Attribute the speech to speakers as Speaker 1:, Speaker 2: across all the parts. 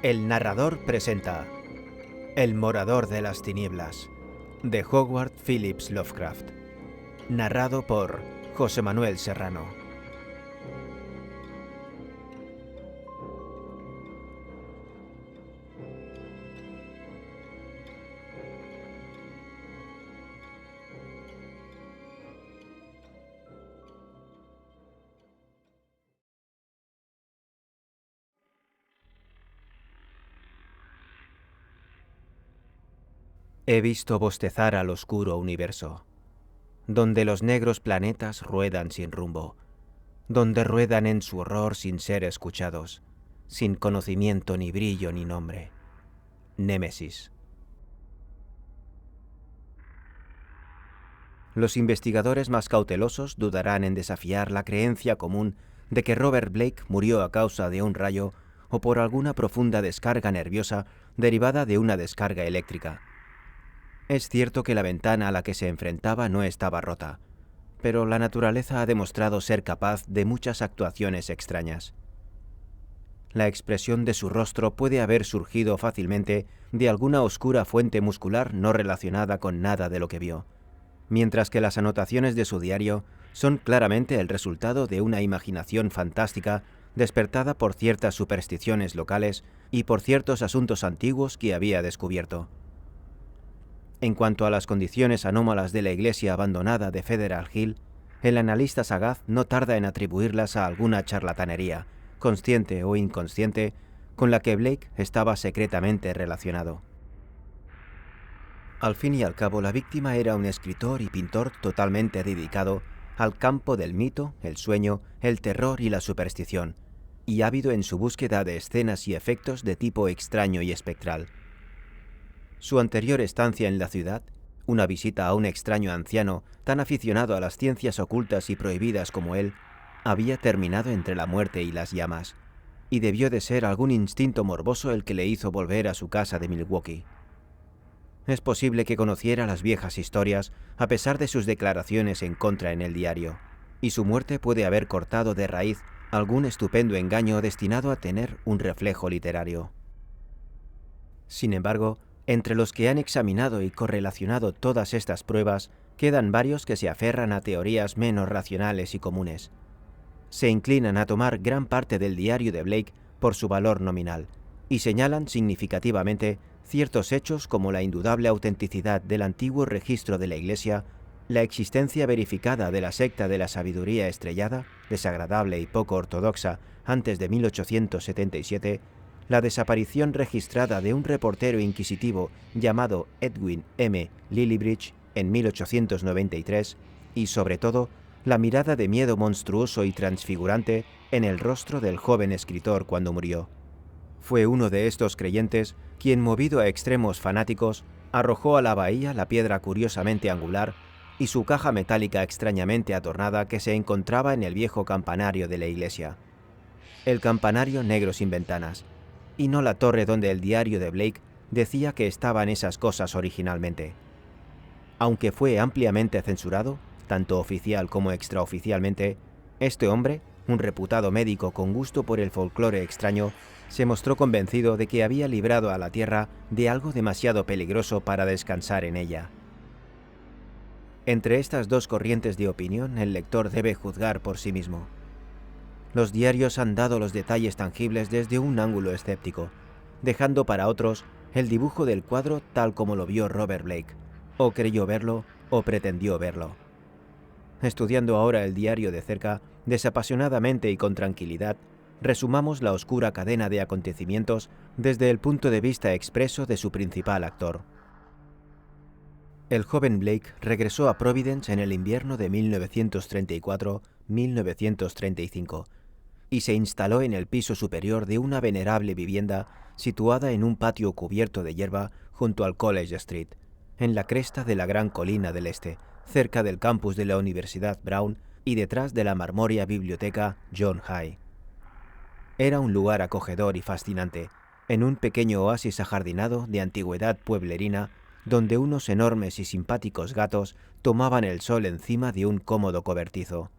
Speaker 1: El narrador presenta El morador de las tinieblas, de Howard Phillips Lovecraft, narrado por José Manuel Serrano. He visto bostezar al oscuro universo, donde los negros planetas ruedan sin rumbo, donde ruedan en su horror sin ser escuchados, sin conocimiento ni brillo ni nombre. Némesis. Los investigadores más cautelosos dudarán en desafiar la creencia común de que Robert Blake murió a causa de un rayo o por alguna profunda descarga nerviosa derivada de una descarga eléctrica. Es cierto que la ventana a la que se enfrentaba no estaba rota, pero la naturaleza ha demostrado ser capaz de muchas actuaciones extrañas. La expresión de su rostro puede haber surgido fácilmente de alguna oscura fuente muscular no relacionada con nada de lo que vio, mientras que las anotaciones de su diario son claramente el resultado de una imaginación fantástica despertada por ciertas supersticiones locales y por ciertos asuntos antiguos que había descubierto. En cuanto a las condiciones anómalas de la iglesia abandonada de Federal Hill, el analista sagaz no tarda en atribuirlas a alguna charlatanería, consciente o inconsciente, con la que Blake estaba secretamente relacionado. Al fin y al cabo, la víctima era un escritor y pintor totalmente dedicado al campo del mito, el sueño, el terror y la superstición, y ávido en su búsqueda de escenas y efectos de tipo extraño y espectral. Su anterior estancia en la ciudad, una visita a un extraño anciano tan aficionado a las ciencias ocultas y prohibidas como él, había terminado entre la muerte y las llamas, y debió de ser algún instinto morboso el que le hizo volver a su casa de Milwaukee. Es posible que conociera las viejas historias a pesar de sus declaraciones en contra en el diario, y su muerte puede haber cortado de raíz algún estupendo engaño destinado a tener un reflejo literario. Sin embargo, entre los que han examinado y correlacionado todas estas pruebas, quedan varios que se aferran a teorías menos racionales y comunes. Se inclinan a tomar gran parte del diario de Blake por su valor nominal, y señalan significativamente ciertos hechos como la indudable autenticidad del antiguo registro de la Iglesia, la existencia verificada de la secta de la sabiduría estrellada, desagradable y poco ortodoxa antes de 1877, la desaparición registrada de un reportero inquisitivo llamado Edwin M. Lillibridge en 1893 y, sobre todo, la mirada de miedo monstruoso y transfigurante en el rostro del joven escritor cuando murió. Fue uno de estos creyentes quien, movido a extremos fanáticos, arrojó a la bahía la piedra curiosamente angular y su caja metálica extrañamente adornada que se encontraba en el viejo campanario de la iglesia. El campanario negro sin ventanas, y no la torre donde el diario de Blake decía que estaban esas cosas originalmente. Aunque fue ampliamente censurado, tanto oficial como extraoficialmente, este hombre, un reputado médico con gusto por el folclore extraño, se mostró convencido de que había librado a la Tierra de algo demasiado peligroso para descansar en ella. Entre estas dos corrientes de opinión, el lector debe juzgar por sí mismo. Los diarios han dado los detalles tangibles desde un ángulo escéptico, dejando para otros el dibujo del cuadro tal como lo vio Robert Blake, o creyó verlo o pretendió verlo. Estudiando ahora el diario de cerca, desapasionadamente y con tranquilidad, resumamos la oscura cadena de acontecimientos desde el punto de vista expreso de su principal actor. El joven Blake regresó a Providence en el invierno de 1934-1935 y se instaló en el piso superior de una venerable vivienda situada en un patio cubierto de hierba junto al College Street, en la cresta de la gran colina del este, cerca del campus de la Universidad Brown y detrás de la marmórea biblioteca John Hay. Era un lugar acogedor y fascinante, en un pequeño oasis ajardinado de antigüedad pueblerina, donde unos enormes y simpáticos gatos tomaban el sol encima de un cómodo cobertizo.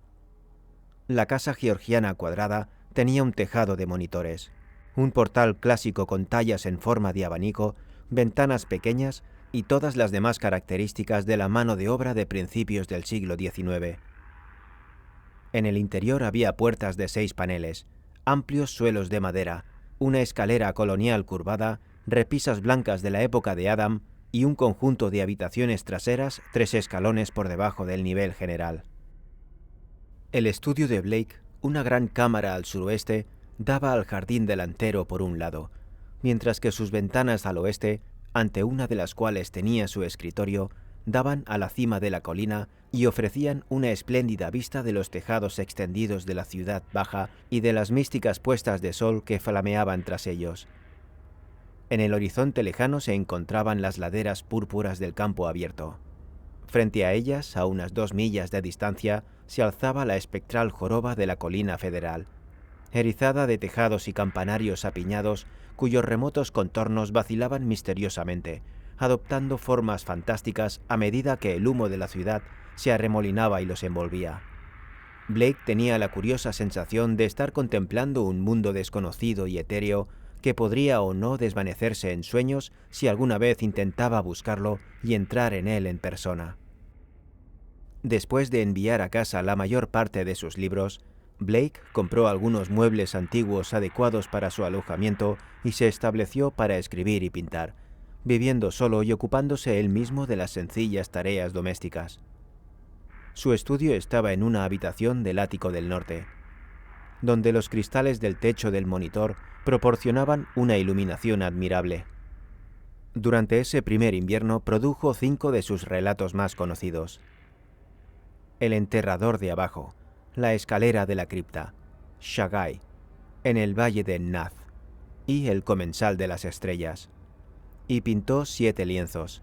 Speaker 1: La casa georgiana cuadrada tenía un tejado de monitores. un portal clásico con tallas en forma de abanico, ventanas pequeñas y todas las demás características de la mano de obra de principios del siglo XIX. En el interior había puertas de 6 paneles, amplios suelos de madera, una escalera colonial curvada, repisas blancas de la época de Adam y un conjunto de habitaciones traseras 3 escalones por debajo del nivel general. El estudio de Blake, una gran cámara al suroeste, daba al jardín delantero por un lado, mientras que sus ventanas al oeste, ante una de las cuales tenía su escritorio, daban a la cima de la colina y ofrecían una espléndida vista de los tejados extendidos de la ciudad baja y de las místicas puestas de sol que flameaban tras ellos. En el horizonte lejano se encontraban las laderas púrpuras del campo abierto. Frente a ellas, a unas 2 millas de distancia, se alzaba la espectral joroba de la colina federal, erizada de tejados y campanarios apiñados cuyos remotos contornos vacilaban misteriosamente, adoptando formas fantásticas a medida que el humo de la ciudad se arremolinaba y los envolvía. Blake tenía la curiosa sensación de estar contemplando un mundo desconocido y etéreo que podría o no desvanecerse en sueños si alguna vez intentaba buscarlo y entrar en él en persona. Después de enviar a casa la mayor parte de sus libros, Blake compró algunos muebles antiguos adecuados para su alojamiento y se estableció para escribir y pintar, viviendo solo y ocupándose él mismo de las sencillas tareas domésticas. Su estudio estaba en una habitación del ático del norte, donde los cristales del techo del monitor proporcionaban una iluminación admirable. Durante ese primer invierno produjo 5 de sus relatos más conocidos: El enterrador de abajo, La escalera de la cripta, Shagai, En el valle de Nath y El comensal de las estrellas. Y pintó 7 lienzos,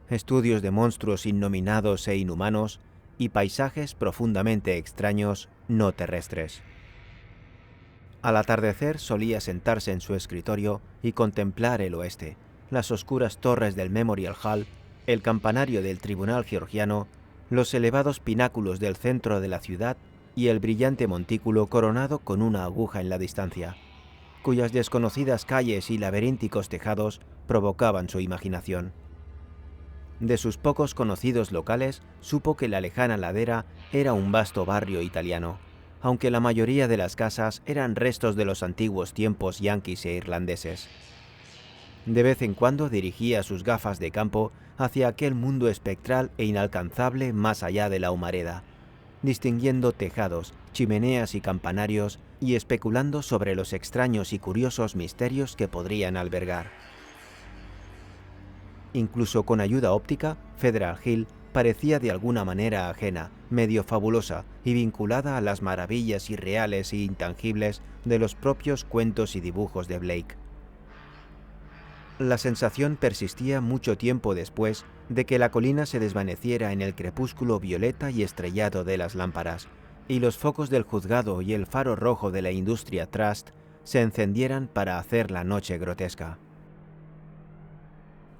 Speaker 1: estudios de monstruos innominados e inhumanos y paisajes profundamente extraños no terrestres. Al atardecer solía sentarse en su escritorio y contemplar el oeste, las oscuras torres del Memorial Hall, el campanario del Tribunal Georgiano, los elevados pináculos del centro de la ciudad y el brillante montículo coronado con una aguja en la distancia, cuyas desconocidas calles y laberínticos tejados provocaban su imaginación. De sus pocos conocidos locales, supo que la lejana ladera era un vasto barrio italiano, aunque la mayoría de las casas eran restos de los antiguos tiempos yanquis e irlandeses. De vez en cuando dirigía sus gafas de campo hacia aquel mundo espectral e inalcanzable más allá de la humareda, distinguiendo tejados, chimeneas y campanarios y especulando sobre los extraños y curiosos misterios que podrían albergar. Incluso con ayuda óptica, Federal Hill parecía de alguna manera ajena, medio fabulosa y vinculada a las maravillas irreales e intangibles de los propios cuentos y dibujos de Blake. La sensación persistía mucho tiempo después de que la colina se desvaneciera en el crepúsculo violeta y estrellado de las lámparas, y los focos del juzgado y el faro rojo de la Industria Trust se encendieran para hacer la noche grotesca.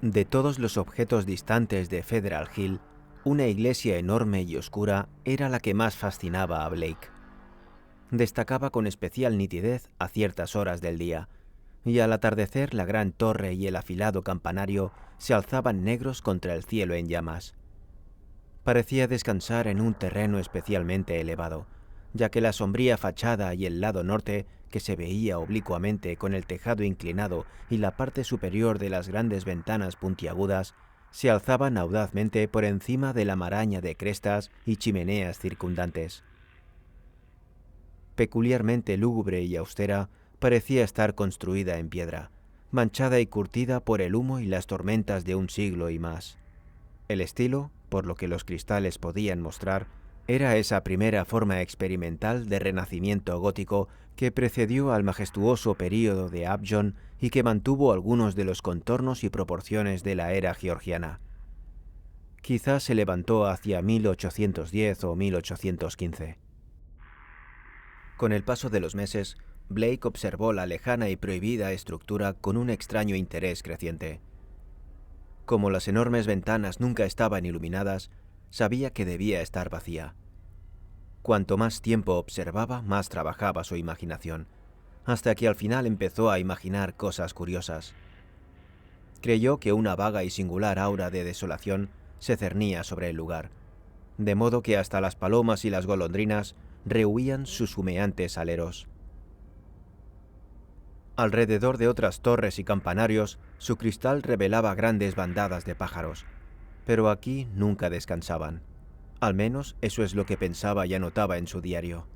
Speaker 1: De todos los objetos distantes de Federal Hill, una iglesia enorme y oscura era la que más fascinaba a Blake. Destacaba con especial nitidez a ciertas horas del día, y al atardecer la gran torre y el afilado campanario se alzaban negros contra el cielo en llamas. Parecía descansar en un terreno especialmente elevado, ya que la sombría fachada y el lado norte, que se veía oblicuamente con el tejado inclinado y la parte superior de las grandes ventanas puntiagudas, se alzaban audazmente por encima de la maraña de crestas y chimeneas circundantes. Peculiarmente lúgubre y austera, parecía estar construida en piedra, manchada y curtida por el humo y las tormentas de un siglo y más. El estilo, por lo que los cristales podían mostrar, era esa primera forma experimental de renacimiento gótico que precedió al majestuoso período de Abjon y que mantuvo algunos de los contornos y proporciones de la era georgiana. Quizás se levantó hacia 1810 o 1815. Con el paso de los meses, Blake observó la lejana y prohibida estructura con un extraño interés creciente. Como las enormes ventanas nunca estaban iluminadas, sabía que debía estar vacía. Cuanto más tiempo observaba, más trabajaba su imaginación, hasta que al final empezó a imaginar cosas curiosas. Creyó que una vaga y singular aura de desolación se cernía sobre el lugar, de modo que hasta las palomas y las golondrinas rehuían sus humeantes aleros. Alrededor de otras torres y campanarios, su cristal revelaba grandes bandadas de pájaros, pero aquí nunca descansaban. Al menos eso es lo que pensaba y anotaba en su diario.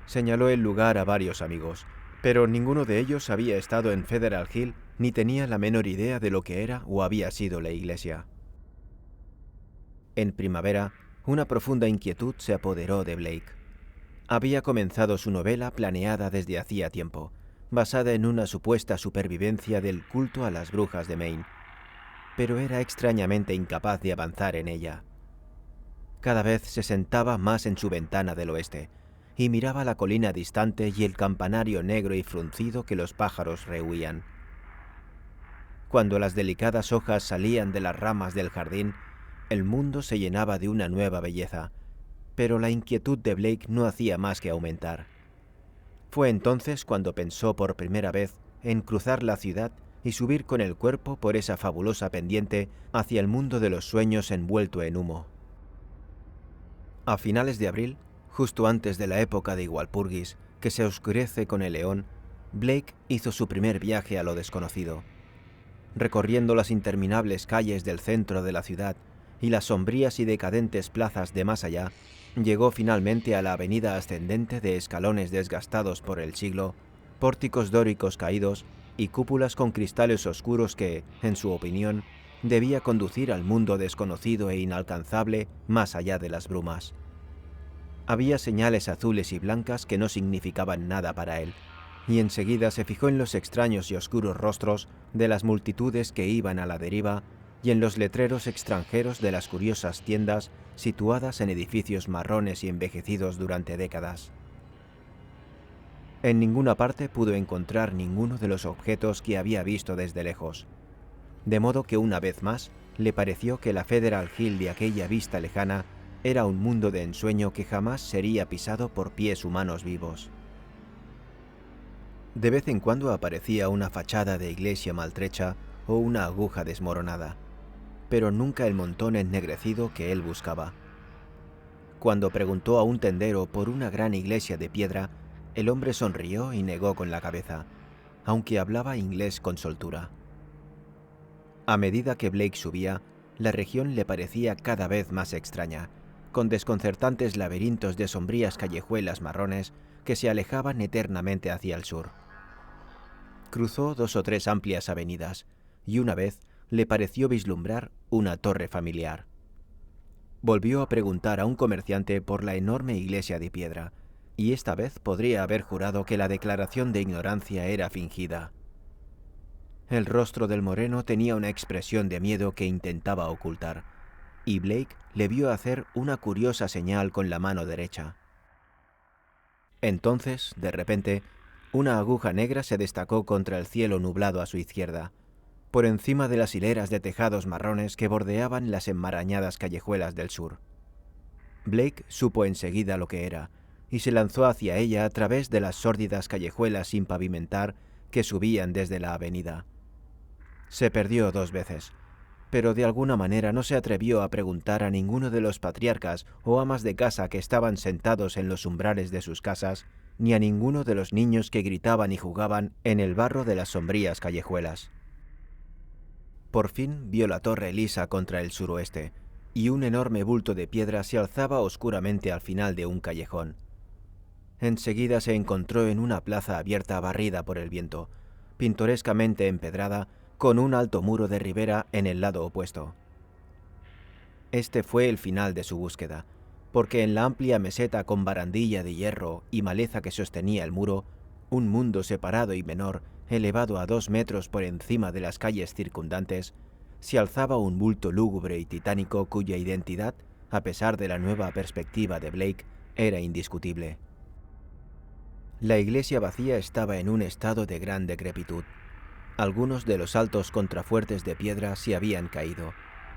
Speaker 1: Señaló el lugar a varios amigos, pero ninguno de ellos había estado en Federal Hill ni tenía la menor idea de lo que era o había sido la iglesia. En primavera, una profunda inquietud se apoderó de Blake. Había comenzado su novela planeada desde hacía tiempo, basada en una supuesta supervivencia del culto a las brujas de Maine, pero era extrañamente incapaz de avanzar en ella. Cada vez se sentaba más en su ventana del oeste y miraba la colina distante y el campanario negro y fruncido que los pájaros rehuían. Cuando las delicadas hojas salían de las ramas del jardín, el mundo se llenaba de una nueva belleza, pero la inquietud de Blake no hacía más que aumentar. Fue entonces cuando pensó por primera vez en cruzar la ciudad y subir con el cuerpo por esa fabulosa pendiente hacia el mundo de los sueños envuelto en humo. A finales de abril, justo antes de la época de Walpurgis, que se oscurece con el león, Blake hizo su primer viaje a lo desconocido. Recorriendo las interminables calles del centro de la ciudad y las sombrías y decadentes plazas de más allá, llegó finalmente a la avenida ascendente de escalones desgastados por el siglo, pórticos dóricos caídos y cúpulas con cristales oscuros que, en su opinión, debía conducir al mundo desconocido e inalcanzable más allá de las brumas. Había señales azules y blancas que no significaban nada para él, y enseguida se fijó en los extraños y oscuros rostros de las multitudes que iban a la deriva y en los letreros extranjeros de las curiosas tiendas situadas en edificios marrones y envejecidos durante décadas. En ninguna parte pudo encontrar ninguno de los objetos que había visto desde lejos, de modo que una vez más le pareció que la Federal Hill de aquella vista lejana era un mundo de ensueño que jamás sería pisado por pies humanos vivos. De vez en cuando aparecía una fachada de iglesia maltrecha o una aguja desmoronada, pero nunca el montón ennegrecido que él buscaba. Cuando preguntó a un tendero por una gran iglesia de piedra, el hombre sonrió y negó con la cabeza, aunque hablaba inglés con soltura. A medida que Blake subía, la región le parecía cada vez más extraña, con desconcertantes laberintos de sombrías callejuelas marrones que se alejaban eternamente hacia el sur. Cruzó 2 o 3 amplias avenidas, y una vez le pareció vislumbrar una torre familiar. Volvió a preguntar a un comerciante por la enorme iglesia de piedra, y esta vez podría haber jurado que la declaración de ignorancia era fingida. El rostro del moreno tenía una expresión de miedo que intentaba ocultar, y Blake le vio hacer una curiosa señal con la mano derecha. Entonces, de repente, una aguja negra se destacó contra el cielo nublado a su izquierda, por encima de las hileras de tejados marrones que bordeaban las enmarañadas callejuelas del sur. Blake supo enseguida lo que era, y se lanzó hacia ella a través de las sórdidas callejuelas sin pavimentar que subían desde la avenida. Se perdió 2 veces, pero de alguna manera no se atrevió a preguntar a ninguno de los patriarcas o amas de casa que estaban sentados en los umbrales de sus casas, ni a ninguno de los niños que gritaban y jugaban en el barro de las sombrías callejuelas. Por fin vio la torre lisa contra el suroeste, y un enorme bulto de piedra se alzaba oscuramente al final de un callejón. Enseguida se encontró en una plaza abierta barrida por el viento, pintorescamente empedrada, con un alto muro de ribera en el lado opuesto. Este fue el final de su búsqueda, porque en la amplia meseta con barandilla de hierro y maleza que sostenía el muro, un mundo separado y menor, elevado a 2 metros por encima de las calles circundantes, se alzaba un bulto lúgubre y titánico cuya identidad, a pesar de la nueva perspectiva de Blake, era indiscutible. La iglesia vacía estaba en un estado de gran decrepitud. Algunos de los altos contrafuertes de piedra se habían caído,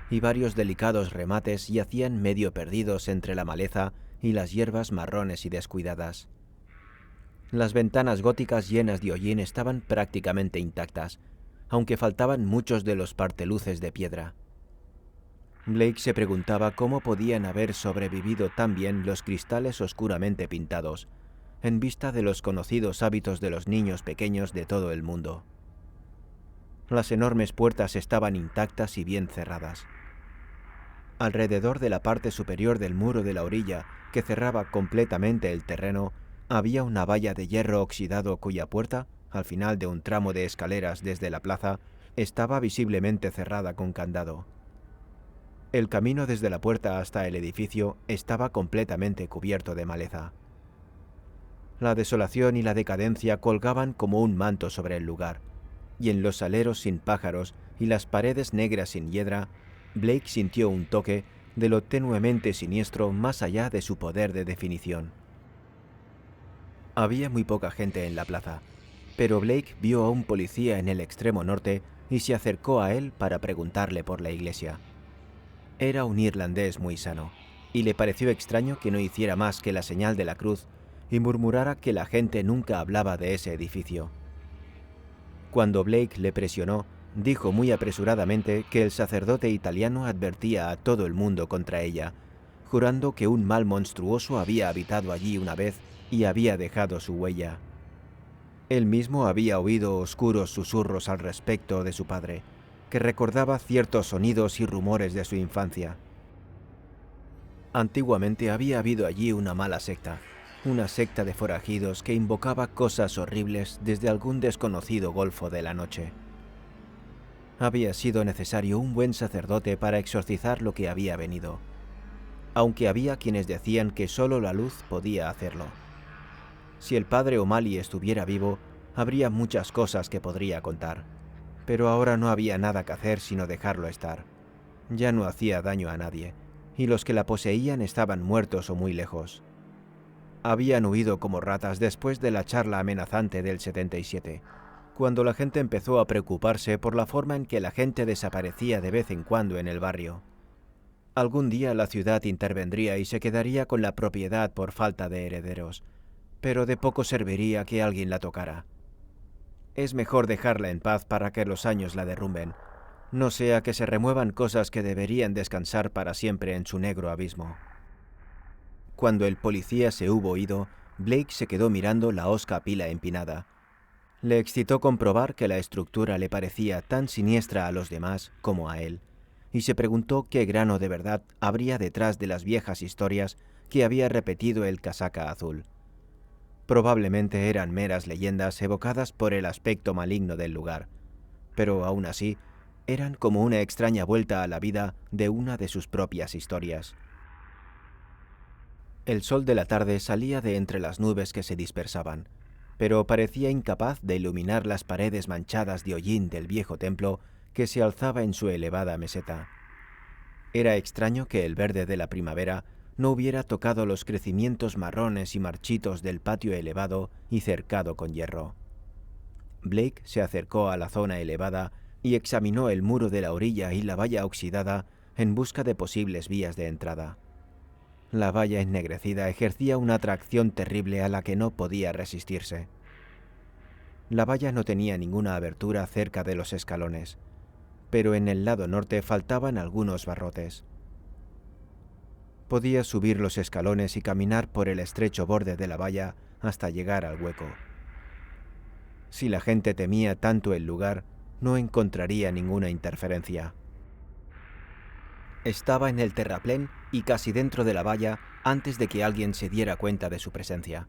Speaker 1: y varios delicados remates yacían medio perdidos entre la maleza y las hierbas marrones y descuidadas. Las ventanas góticas llenas de hollín estaban prácticamente intactas, aunque faltaban muchos de los parteluces de piedra. Blake se preguntaba cómo podían haber sobrevivido tan bien los cristales oscuramente pintados, en vista de los conocidos hábitos de los niños pequeños de todo el mundo. Las enormes puertas estaban intactas y bien cerradas. Alrededor de la parte superior del muro de la orilla, que cerraba completamente el terreno, había una valla de hierro oxidado cuya puerta, al final de un tramo de escaleras desde la plaza, estaba visiblemente cerrada con candado. El camino desde la puerta hasta el edificio estaba completamente cubierto de maleza. La desolación y la decadencia colgaban como un manto sobre el lugar, y en los aleros sin pájaros y las paredes negras sin hiedra, Blake sintió un toque de lo tenuemente siniestro más allá de su poder de definición. Había muy poca gente en la plaza, pero Blake vio a un policía en el extremo norte y se acercó a él para preguntarle por la iglesia. Era un irlandés muy sano, y le pareció extraño que no hiciera más que la señal de la cruz y murmurara que la gente nunca hablaba de ese edificio. Cuando Blake le presionó, dijo muy apresuradamente que el sacerdote italiano advertía a todo el mundo contra ella, jurando que un mal monstruoso había habitado allí una vez y había dejado su huella. Él mismo había oído oscuros susurros al respecto de su padre, que recordaba ciertos sonidos y rumores de su infancia. Antiguamente había habido allí una mala secta, una secta de forajidos que invocaba cosas horribles desde algún desconocido golfo de la noche. Había sido necesario un buen sacerdote para exorcizar lo que había venido, aunque había quienes decían que solo la luz podía hacerlo. Si el padre O'Malley estuviera vivo, habría muchas cosas que podría contar, pero ahora no había nada que hacer sino dejarlo estar. Ya no hacía daño a nadie, y los que la poseían estaban muertos o muy lejos. Habían huido como ratas después de la charla amenazante del 77, cuando la gente empezó a preocuparse por la forma en que la gente desaparecía de vez en cuando en el barrio. Algún día la ciudad intervendría y se quedaría con la propiedad por falta de herederos, pero de poco serviría que alguien la tocara. Es mejor dejarla en paz para que los años la derrumben, no sea que se remuevan cosas que deberían descansar para siempre en su negro abismo. Cuando el policía se hubo ido, Blake se quedó mirando la hosca pila empinada. Le excitó comprobar que la estructura le parecía tan siniestra a los demás como a él, y se preguntó qué grano de verdad habría detrás de las viejas historias que había repetido el casaca azul. Probablemente eran meras leyendas evocadas por el aspecto maligno del lugar, pero aún así eran como una extraña vuelta a la vida de una de sus propias historias. El sol de la tarde salía de entre las nubes que se dispersaban, pero parecía incapaz de iluminar las paredes manchadas de hollín del viejo templo que se alzaba en su elevada meseta. Era extraño que el verde de la primavera no hubiera tocado los crecimientos marrones y marchitos del patio elevado y cercado con hierro. Blake se acercó a la zona elevada y examinó el muro de la orilla y la valla oxidada en busca de posibles vías de entrada. La valla ennegrecida ejercía una atracción terrible a la que no podía resistirse. La valla no tenía ninguna abertura cerca de los escalones, pero en el lado norte faltaban algunos barrotes. Podía subir los escalones y caminar por el estrecho borde de la valla hasta llegar al hueco. Si la gente temía tanto el lugar, no encontraría ninguna interferencia. Estaba en el terraplén y casi dentro de la valla antes de que alguien se diera cuenta de su presencia.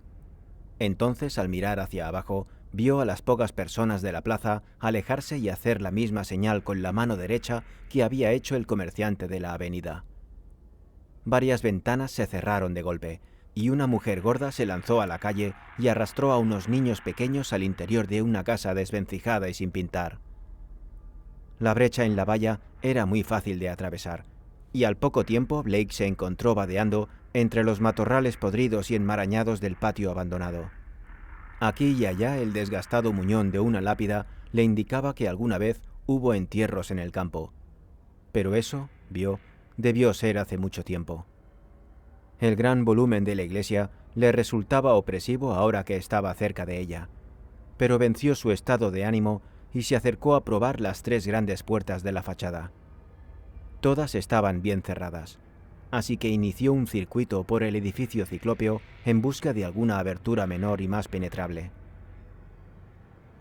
Speaker 1: Entonces, al mirar hacia abajo, vio a las pocas personas de la plaza alejarse y hacer la misma señal con la mano derecha que había hecho el comerciante de la avenida. Varias ventanas se cerraron de golpe, y una mujer gorda se lanzó a la calle y arrastró a unos niños pequeños al interior de una casa desvencijada y sin pintar. La brecha en la valla era muy fácil de atravesar, y al poco tiempo Blake se encontró vadeando entre los matorrales podridos y enmarañados del patio abandonado. Aquí y allá el desgastado muñón de una lápida le indicaba que alguna vez hubo entierros en el campo, pero eso, vio, debió ser hace mucho tiempo. El gran volumen de la iglesia Le resultaba opresivo ahora que estaba cerca de ella, pero venció su estado de ánimo y se acercó a probar las 3 grandes puertas de la fachada. Todas estaban bien cerradas, así que inició un circuito por el edificio ciclópeo en busca de alguna abertura menor y más penetrable.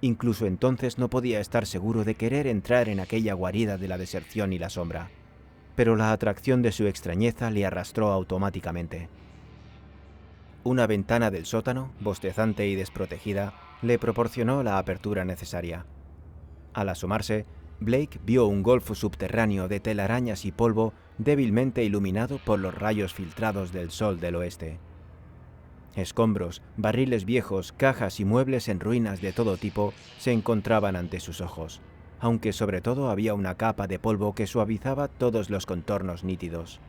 Speaker 1: Incluso entonces no podía estar seguro de querer entrar en aquella guarida de la deserción y la sombra, pero la atracción de su extrañeza le arrastró automáticamente. Una ventana del sótano, bostezante y desprotegida, le proporcionó la apertura necesaria. Al asomarse, Blake vio un golfo subterráneo de telarañas y polvo débilmente iluminado por los rayos filtrados del sol del oeste. Escombros, barriles viejos, cajas y muebles en ruinas de todo tipo se encontraban ante sus ojos, aunque sobre todo había una capa de polvo que suavizaba todos los contornos nítidos.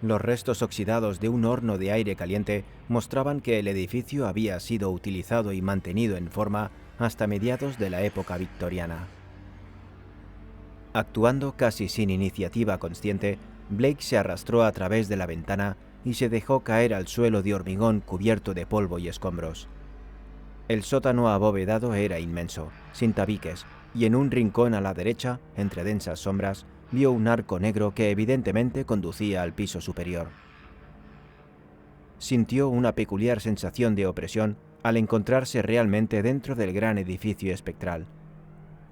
Speaker 1: Los restos oxidados de un horno de aire caliente mostraban que el edificio había sido utilizado y mantenido en forma hasta mediados de la época victoriana. Actuando casi sin iniciativa consciente, Blake se arrastró a través de la ventana y se dejó caer al suelo de hormigón cubierto de polvo y escombros. El sótano abovedado era inmenso, sin tabiques, y en un rincón a la derecha, entre densas sombras, vio un arco negro que evidentemente conducía al piso superior. Sintió una peculiar sensación de opresión al encontrarse realmente dentro del gran edificio espectral,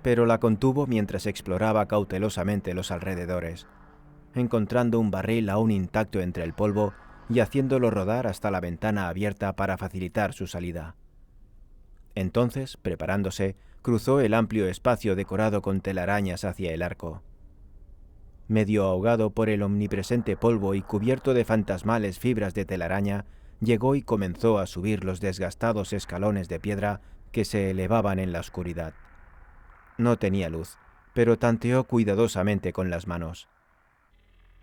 Speaker 1: pero la contuvo mientras exploraba cautelosamente los alrededores, encontrando un barril aún intacto entre el polvo y haciéndolo rodar hasta la ventana abierta para facilitar su salida. Entonces, preparándose, cruzó el amplio espacio decorado con telarañas hacia el arco. Medio ahogado por el omnipresente polvo y cubierto de fantasmales fibras de telaraña, llegó y comenzó a subir los desgastados escalones de piedra que se elevaban en la oscuridad. No tenía luz, pero tanteó cuidadosamente con las manos.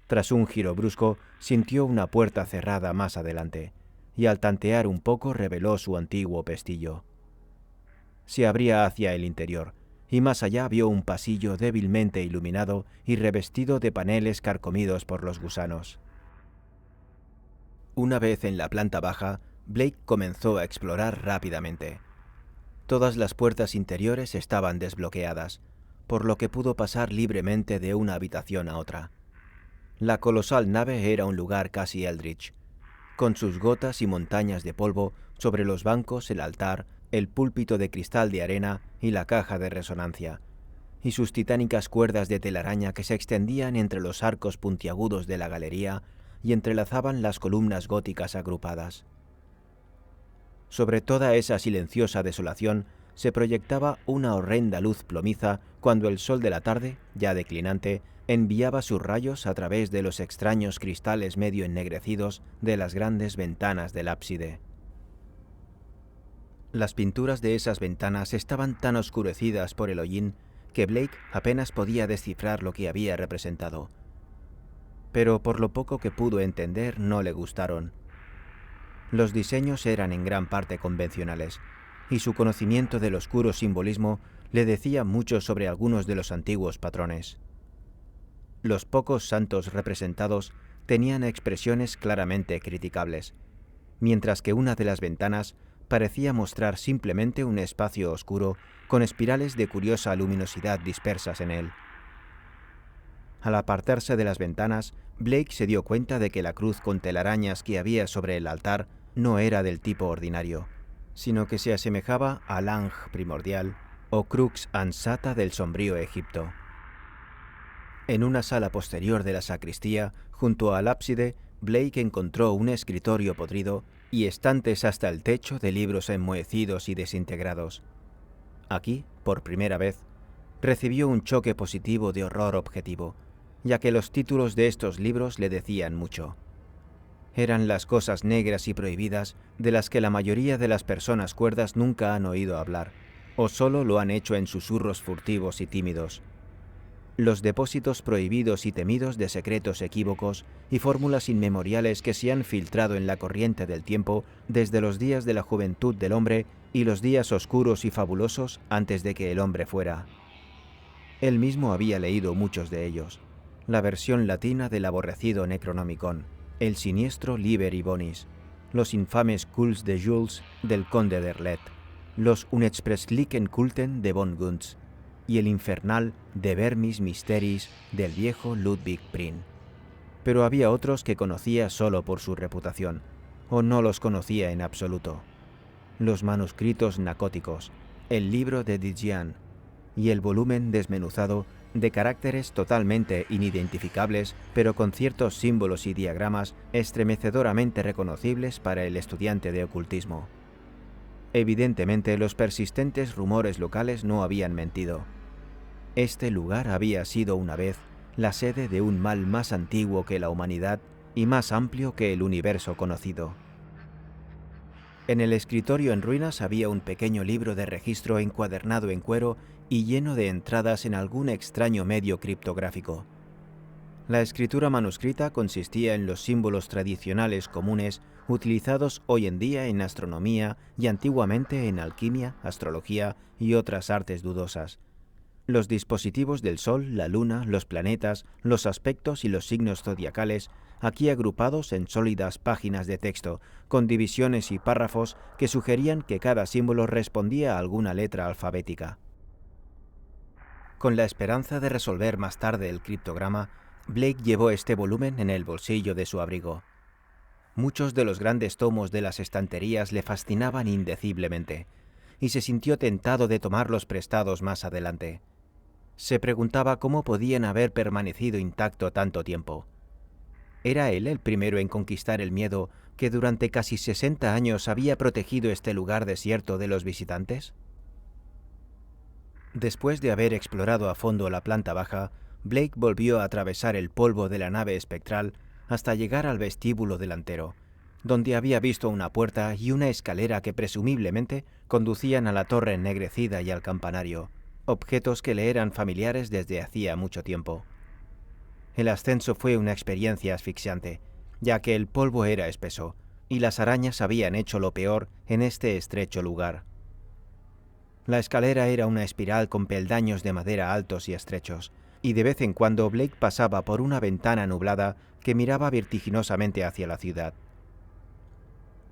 Speaker 1: Tras un giro brusco, sintió una puerta cerrada más adelante, y al tantear un poco reveló su antiguo pestillo. Se abría hacia el interior, y más allá vio un pasillo débilmente iluminado y revestido de paneles carcomidos por los gusanos. Una vez en la planta baja, Blake comenzó a explorar rápidamente. Todas las puertas interiores estaban desbloqueadas, por lo que pudo pasar libremente de una habitación a otra. La colosal nave era un lugar casi eldritch, con sus gotas y montañas de polvo sobre los bancos, el altar, el púlpito de cristal de arena y la caja de resonancia, y sus titánicas cuerdas de telaraña que se extendían entre los arcos puntiagudos de la galería y entrelazaban las columnas góticas agrupadas. Sobre toda esa silenciosa desolación se proyectaba una horrenda luz plomiza cuando el sol de la tarde, ya declinante, enviaba sus rayos a través de los extraños cristales medio ennegrecidos de las grandes ventanas del ábside. Las pinturas de esas ventanas estaban tan oscurecidas por el hollín que Blake apenas podía descifrar lo que había representado. Pero por lo poco que pudo entender no le gustaron. Los diseños eran en gran parte convencionales, y su conocimiento del oscuro simbolismo le decía mucho sobre algunos de los antiguos patrones. Los pocos santos representados tenían expresiones claramente criticables, mientras que una de las ventanas parecía mostrar simplemente un espacio oscuro con espirales de curiosa luminosidad dispersas en él. Al apartarse de las ventanas, Blake se dio cuenta de que la cruz con telarañas que había sobre el altar no era del tipo ordinario, sino que se asemejaba al Ang primordial o Crux ansata del sombrío Egipto. En una sala posterior de la sacristía, junto al ábside, Blake encontró un escritorio podrido y estantes hasta el techo de libros enmohecidos y desintegrados. Aquí, por primera vez, recibió un choque positivo de horror objetivo, ya que los títulos de estos libros le decían mucho. Eran las cosas negras y prohibidas de las que la mayoría de las personas cuerdas nunca han oído hablar, o solo lo han hecho en susurros furtivos y tímidos. Los depósitos prohibidos y temidos de secretos equívocos y fórmulas inmemoriales que se han filtrado en la corriente del tiempo desde los días de la juventud del hombre y los días oscuros y fabulosos antes de que el hombre fuera. Él mismo había leído muchos de ellos, la versión latina del aborrecido Necronomicon, el siniestro Liber y Bonis, los infames Kults de Jules del conde de Erlet, los Unexpresslichen Kulten de von Gunz y el infernal De Vermis Mysteris del viejo Ludwig Prin. Pero había otros que conocía solo por su reputación, o no los conocía en absoluto. Los manuscritos nacóticos, el libro de Dijian y el volumen desmenuzado de caracteres totalmente inidentificables, pero con ciertos símbolos y diagramas estremecedoramente reconocibles para el estudiante de ocultismo. Evidentemente, los persistentes rumores locales no habían mentido. Este lugar había sido una vez la sede de un mal más antiguo que la humanidad y más amplio que el universo conocido. En el escritorio en ruinas había un pequeño libro de registro encuadernado en cuero y lleno de entradas en algún extraño medio criptográfico. La escritura manuscrita consistía en los símbolos tradicionales comunes utilizados hoy en día en astronomía y antiguamente en alquimia, astrología y otras artes dudosas. Los dispositivos del Sol, la Luna, los planetas, los aspectos y los signos zodiacales, aquí agrupados en sólidas páginas de texto, con divisiones y párrafos que sugerían que cada símbolo respondía a alguna letra alfabética. Con la esperanza de resolver más tarde el criptograma, Blake llevó este volumen en el bolsillo de su abrigo. Muchos de los grandes tomos de las estanterías le fascinaban indeciblemente, y se sintió tentado de tomarlos prestados más adelante. Se preguntaba cómo podían haber permanecido intacto tanto tiempo. ¿Era él el primero en conquistar el miedo que durante casi 60 años había protegido este lugar desierto de los visitantes? Después de haber explorado a fondo la planta baja, Blake volvió a atravesar el polvo de la nave espectral hasta llegar al vestíbulo delantero, donde había visto una puerta y una escalera que presumiblemente conducían a la torre ennegrecida y al campanario, objetos que le eran familiares desde hacía mucho tiempo. El ascenso fue una experiencia asfixiante, ya que el polvo era espeso y las arañas habían hecho lo peor en este estrecho lugar. La escalera era una espiral con peldaños de madera altos y estrechos, y de vez en cuando Blake pasaba por una ventana nublada que miraba vertiginosamente hacia la ciudad.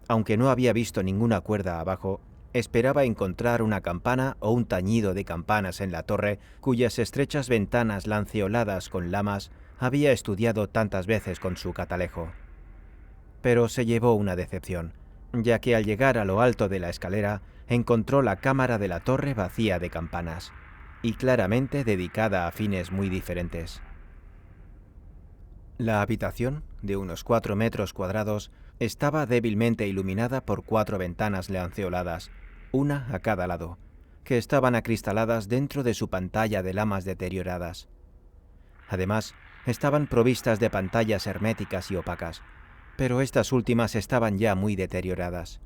Speaker 1: Aunque no había visto ninguna cuerda abajo, esperaba encontrar una campana o un tañido de campanas en la torre cuyas estrechas ventanas lanceoladas con lamas había estudiado tantas veces con su catalejo. Pero se llevó una decepción, ya que al llegar a lo alto de la escalera encontró la cámara de la torre vacía de campanas, y claramente dedicada a fines muy diferentes. La habitación, de unos 4 metros cuadrados, estaba débilmente iluminada por 4 ventanas lanceoladas, una a cada lado, que estaban acristaladas dentro de su pantalla de lamas deterioradas. Además, estaban provistas de pantallas herméticas y opacas, pero estas últimas estaban ya muy deterioradas.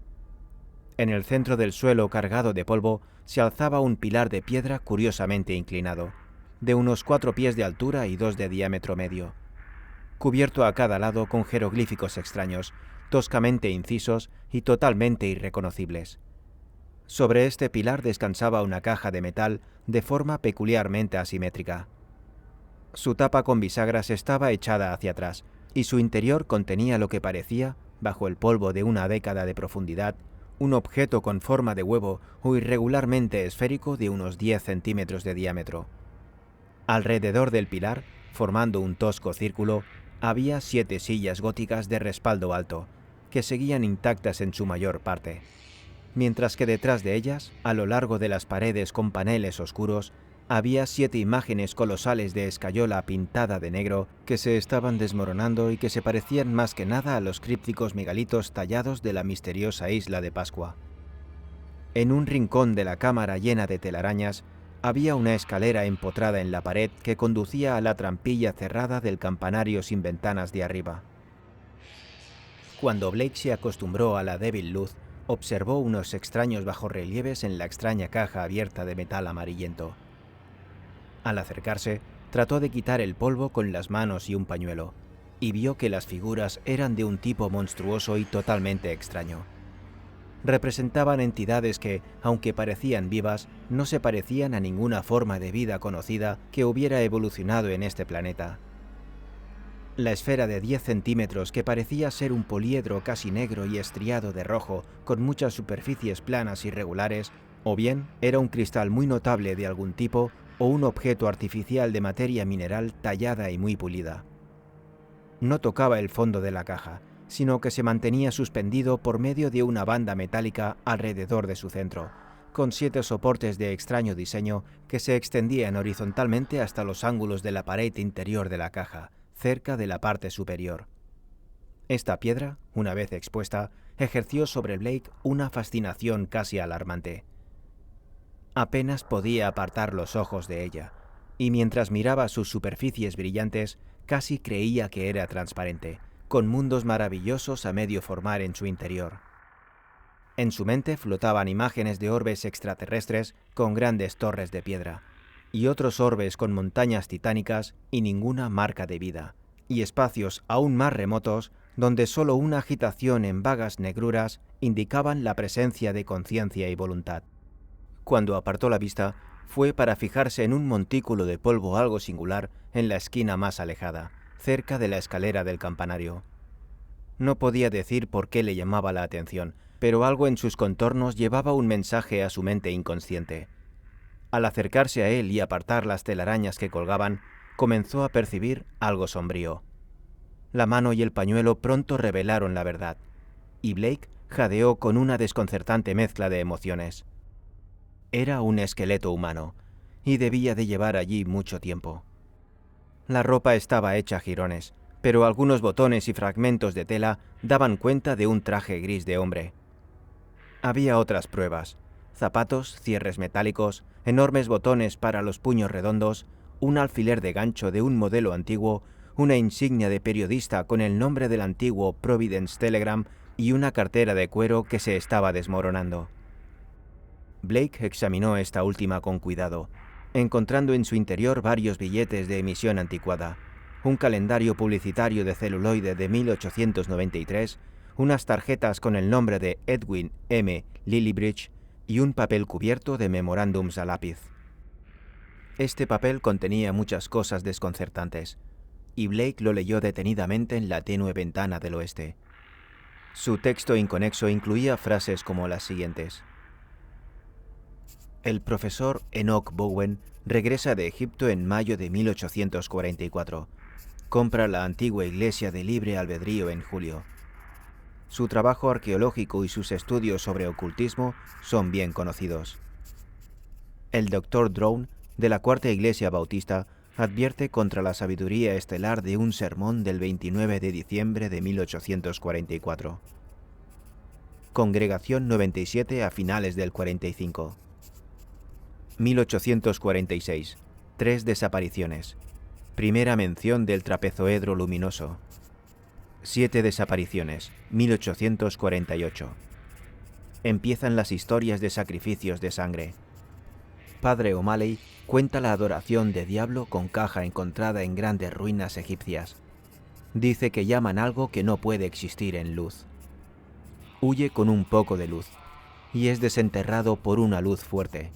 Speaker 1: En el centro del suelo cargado de polvo se alzaba un pilar de piedra curiosamente inclinado, de unos 4 pies de altura y 2 de diámetro medio, cubierto a cada lado con jeroglíficos extraños, toscamente incisos y totalmente irreconocibles. Sobre este pilar descansaba una caja de metal de forma peculiarmente asimétrica. Su tapa con bisagras estaba echada hacia atrás, y su interior contenía lo que parecía, bajo el polvo de una década de profundidad, un objeto con forma de huevo o irregularmente esférico de unos 10 centímetros de diámetro. Alrededor del pilar, formando un tosco círculo, había 7 sillas góticas de respaldo alto, que seguían intactas en su mayor parte, mientras que detrás de ellas, a lo largo de las paredes con paneles oscuros, había 7 imágenes colosales de escayola pintada de negro que se estaban desmoronando y que se parecían más que nada a los crípticos megalitos tallados de la misteriosa isla de Pascua. En un rincón de la cámara llena de telarañas, había una escalera empotrada en la pared que conducía a la trampilla cerrada del campanario sin ventanas de arriba. Cuando Blake se acostumbró a la débil luz, observó unos extraños bajorrelieves en la extraña caja abierta de metal amarillento. Al acercarse, trató de quitar el polvo con las manos y un pañuelo, y vio que las figuras eran de un tipo monstruoso y totalmente extraño. Representaban entidades que, aunque parecían vivas, no se parecían a ninguna forma de vida conocida que hubiera evolucionado en este planeta. La esfera de 10 centímetros, que parecía ser un poliedro casi negro y estriado de rojo, con muchas superficies planas y regulares, o bien era un cristal muy notable de algún tipo, o un objeto artificial de materia mineral tallada y muy pulida. No tocaba el fondo de la caja, sino que se mantenía suspendido por medio de una banda metálica alrededor de su centro, con 7 soportes de extraño diseño que se extendían horizontalmente hasta los ángulos de la pared interior de la caja, cerca de la parte superior. Esta piedra, una vez expuesta, ejerció sobre Blake una fascinación casi alarmante. Apenas podía apartar los ojos de ella, y mientras miraba sus superficies brillantes, casi creía que era transparente, con mundos maravillosos a medio formar en su interior. En su mente flotaban imágenes de orbes extraterrestres con grandes torres de piedra, y otros orbes con montañas titánicas y ninguna marca de vida, y espacios aún más remotos donde solo una agitación en vagas negruras indicaban la presencia de conciencia y voluntad. Cuando apartó la vista, fue para fijarse en un montículo de polvo algo singular en la esquina más alejada, cerca de la escalera del campanario. No podía decir por qué le llamaba la atención, pero algo en sus contornos llevaba un mensaje a su mente inconsciente. Al acercarse a él y apartar las telarañas que colgaban, comenzó a percibir algo sombrío. La mano y el pañuelo pronto revelaron la verdad, y Blake jadeó con una desconcertante mezcla de emociones. Era un esqueleto humano, y debía de llevar allí mucho tiempo. La ropa estaba hecha a jirones, pero algunos botones y fragmentos de tela daban cuenta de un traje gris de hombre. Había otras pruebas: zapatos, cierres metálicos, enormes botones para los puños redondos, un alfiler de gancho de un modelo antiguo, una insignia de periodista con el nombre del antiguo Providence Telegram y una cartera de cuero que se estaba desmoronando. Blake examinó esta última con cuidado, encontrando en su interior varios billetes de emisión anticuada, un calendario publicitario de celuloide de 1893, unas tarjetas con el nombre de Edwin M. Lillibridge y un papel cubierto de memorándums a lápiz. Este papel contenía muchas cosas desconcertantes, y Blake lo leyó detenidamente en la tenue ventana del oeste. Su texto inconexo incluía frases como las siguientes: el profesor Enoch Bowen regresa de Egipto en mayo de 1844. Compra la antigua iglesia de libre albedrío en julio. Su trabajo arqueológico y sus estudios sobre ocultismo son bien conocidos. El Dr. Drone, de la Cuarta Iglesia Bautista, advierte contra la sabiduría estelar de un sermón del 29 de diciembre de 1844. Congregación 97 a finales del 45. 1846. 3 desapariciones. Primera mención del trapezoedro luminoso. 7 desapariciones. 1848. Empiezan las historias de sacrificios de sangre. Padre O'Malley cuenta la adoración de diablo con caja encontrada en grandes ruinas egipcias. Dice que llaman algo que no puede existir en luz. Huye con un poco de luz y es desenterrado por una luz fuerte.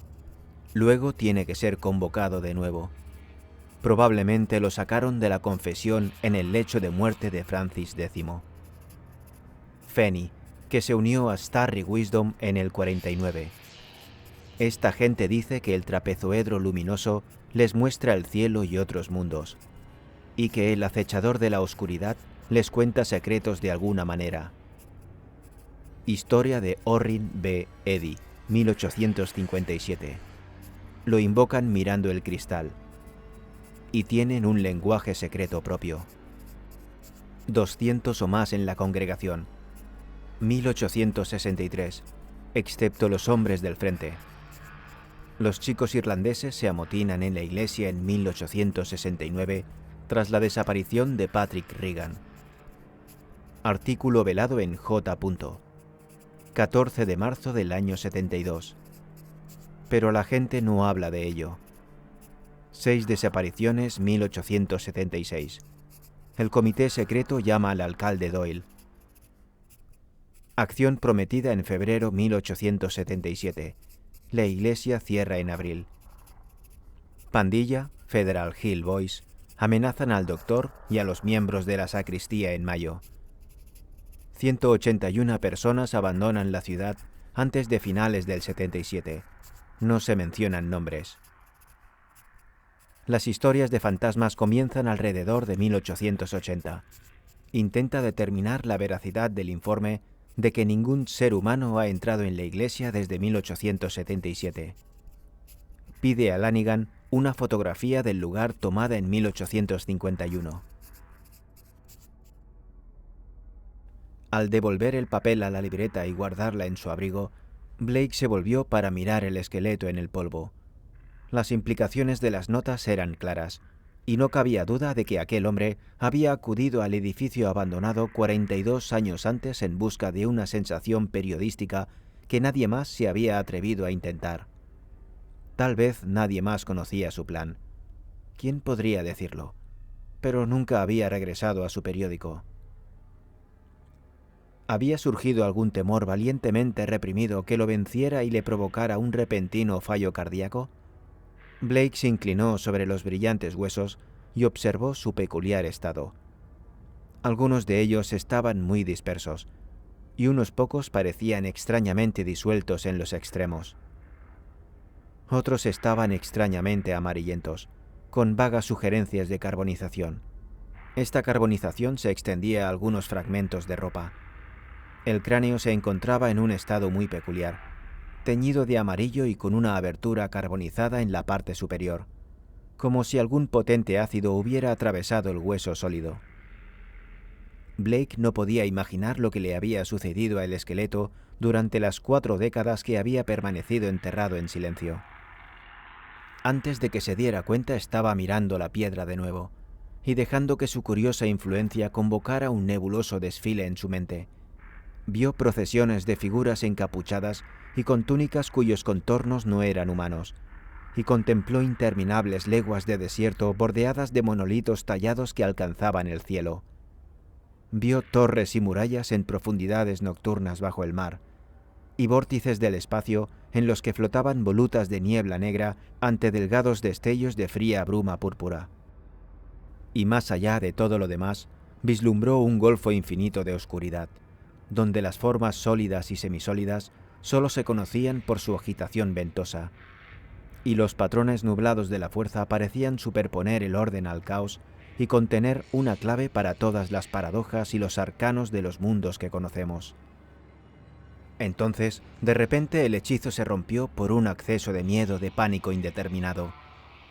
Speaker 1: Luego tiene que ser convocado de nuevo. Probablemente lo sacaron de la confesión en el lecho de muerte de Francis X. Fanny, que se unió a Starry Wisdom en el 49. Esta gente dice que el trapezoedro luminoso les muestra el cielo y otros mundos, y que el acechador de la oscuridad les cuenta secretos de alguna manera. Historia de Orrin B. Eddy, 1857. Lo invocan mirando el cristal, y tienen un lenguaje secreto propio. 200 o más en la congregación. 1863, excepto los hombres del frente. Los chicos irlandeses se amotinan en la iglesia en 1869 tras la desaparición de Patrick Regan. Artículo velado en J. 14 de marzo del año 72. Pero la gente no habla de ello. 6 desapariciones 1876. El comité secreto llama al alcalde Doyle. Acción prometida en febrero 1877. La iglesia cierra en abril. Pandilla, Federal Hill Boys, amenazan al doctor y a los miembros de la sacristía en mayo. 181 personas abandonan la ciudad antes de finales del 77. No se mencionan nombres. Las historias de fantasmas comienzan alrededor de 1880. Intenta determinar la veracidad del informe de que ningún ser humano ha entrado en la iglesia desde 1877. Pide a Lanigan una fotografía del lugar tomada en 1851. Al devolver el papel a la libreta y guardarla en su abrigo, Blake se volvió para mirar el esqueleto en el polvo. Las implicaciones de las notas eran claras, y no cabía duda de que aquel hombre había acudido al edificio abandonado 42 años antes en busca de una sensación periodística que nadie más se había atrevido a intentar. Tal vez nadie más conocía su plan. ¿Quién podría decirlo? Pero nunca había regresado a su periódico. ¿Había surgido algún temor valientemente reprimido que lo venciera y le provocara un repentino fallo cardíaco? Blake se inclinó sobre los brillantes huesos y observó su peculiar estado. Algunos de ellos estaban muy dispersos, y unos pocos parecían extrañamente disueltos en los extremos. Otros estaban extrañamente amarillentos, con vagas sugerencias de carbonización. Esta carbonización se extendía a algunos fragmentos de ropa. El cráneo se encontraba en un estado muy peculiar, teñido de amarillo y con una abertura carbonizada en la parte superior, como si algún potente ácido hubiera atravesado el hueso sólido. Blake no podía imaginar lo que le había sucedido al esqueleto durante las 4 décadas que había permanecido enterrado en silencio. Antes de que se diera cuenta estaba mirando la piedra de nuevo, y dejando que su curiosa influencia convocara un nebuloso desfile en su mente. Vio procesiones de figuras encapuchadas y con túnicas cuyos contornos no eran humanos, y contempló interminables leguas de desierto bordeadas de monolitos tallados que alcanzaban el cielo. Vio torres y murallas en profundidades nocturnas bajo el mar, y vórtices del espacio en los que flotaban volutas de niebla negra ante delgados destellos de fría bruma púrpura. Y más allá de todo lo demás, vislumbró un golfo infinito de oscuridad, donde las formas sólidas y semisólidas solo se conocían por su agitación ventosa, y los patrones nublados de la fuerza parecían superponer el orden al caos y contener una clave para todas las paradojas y los arcanos de los mundos que conocemos. Entonces, de repente el hechizo se rompió por un acceso de miedo, de pánico indeterminado.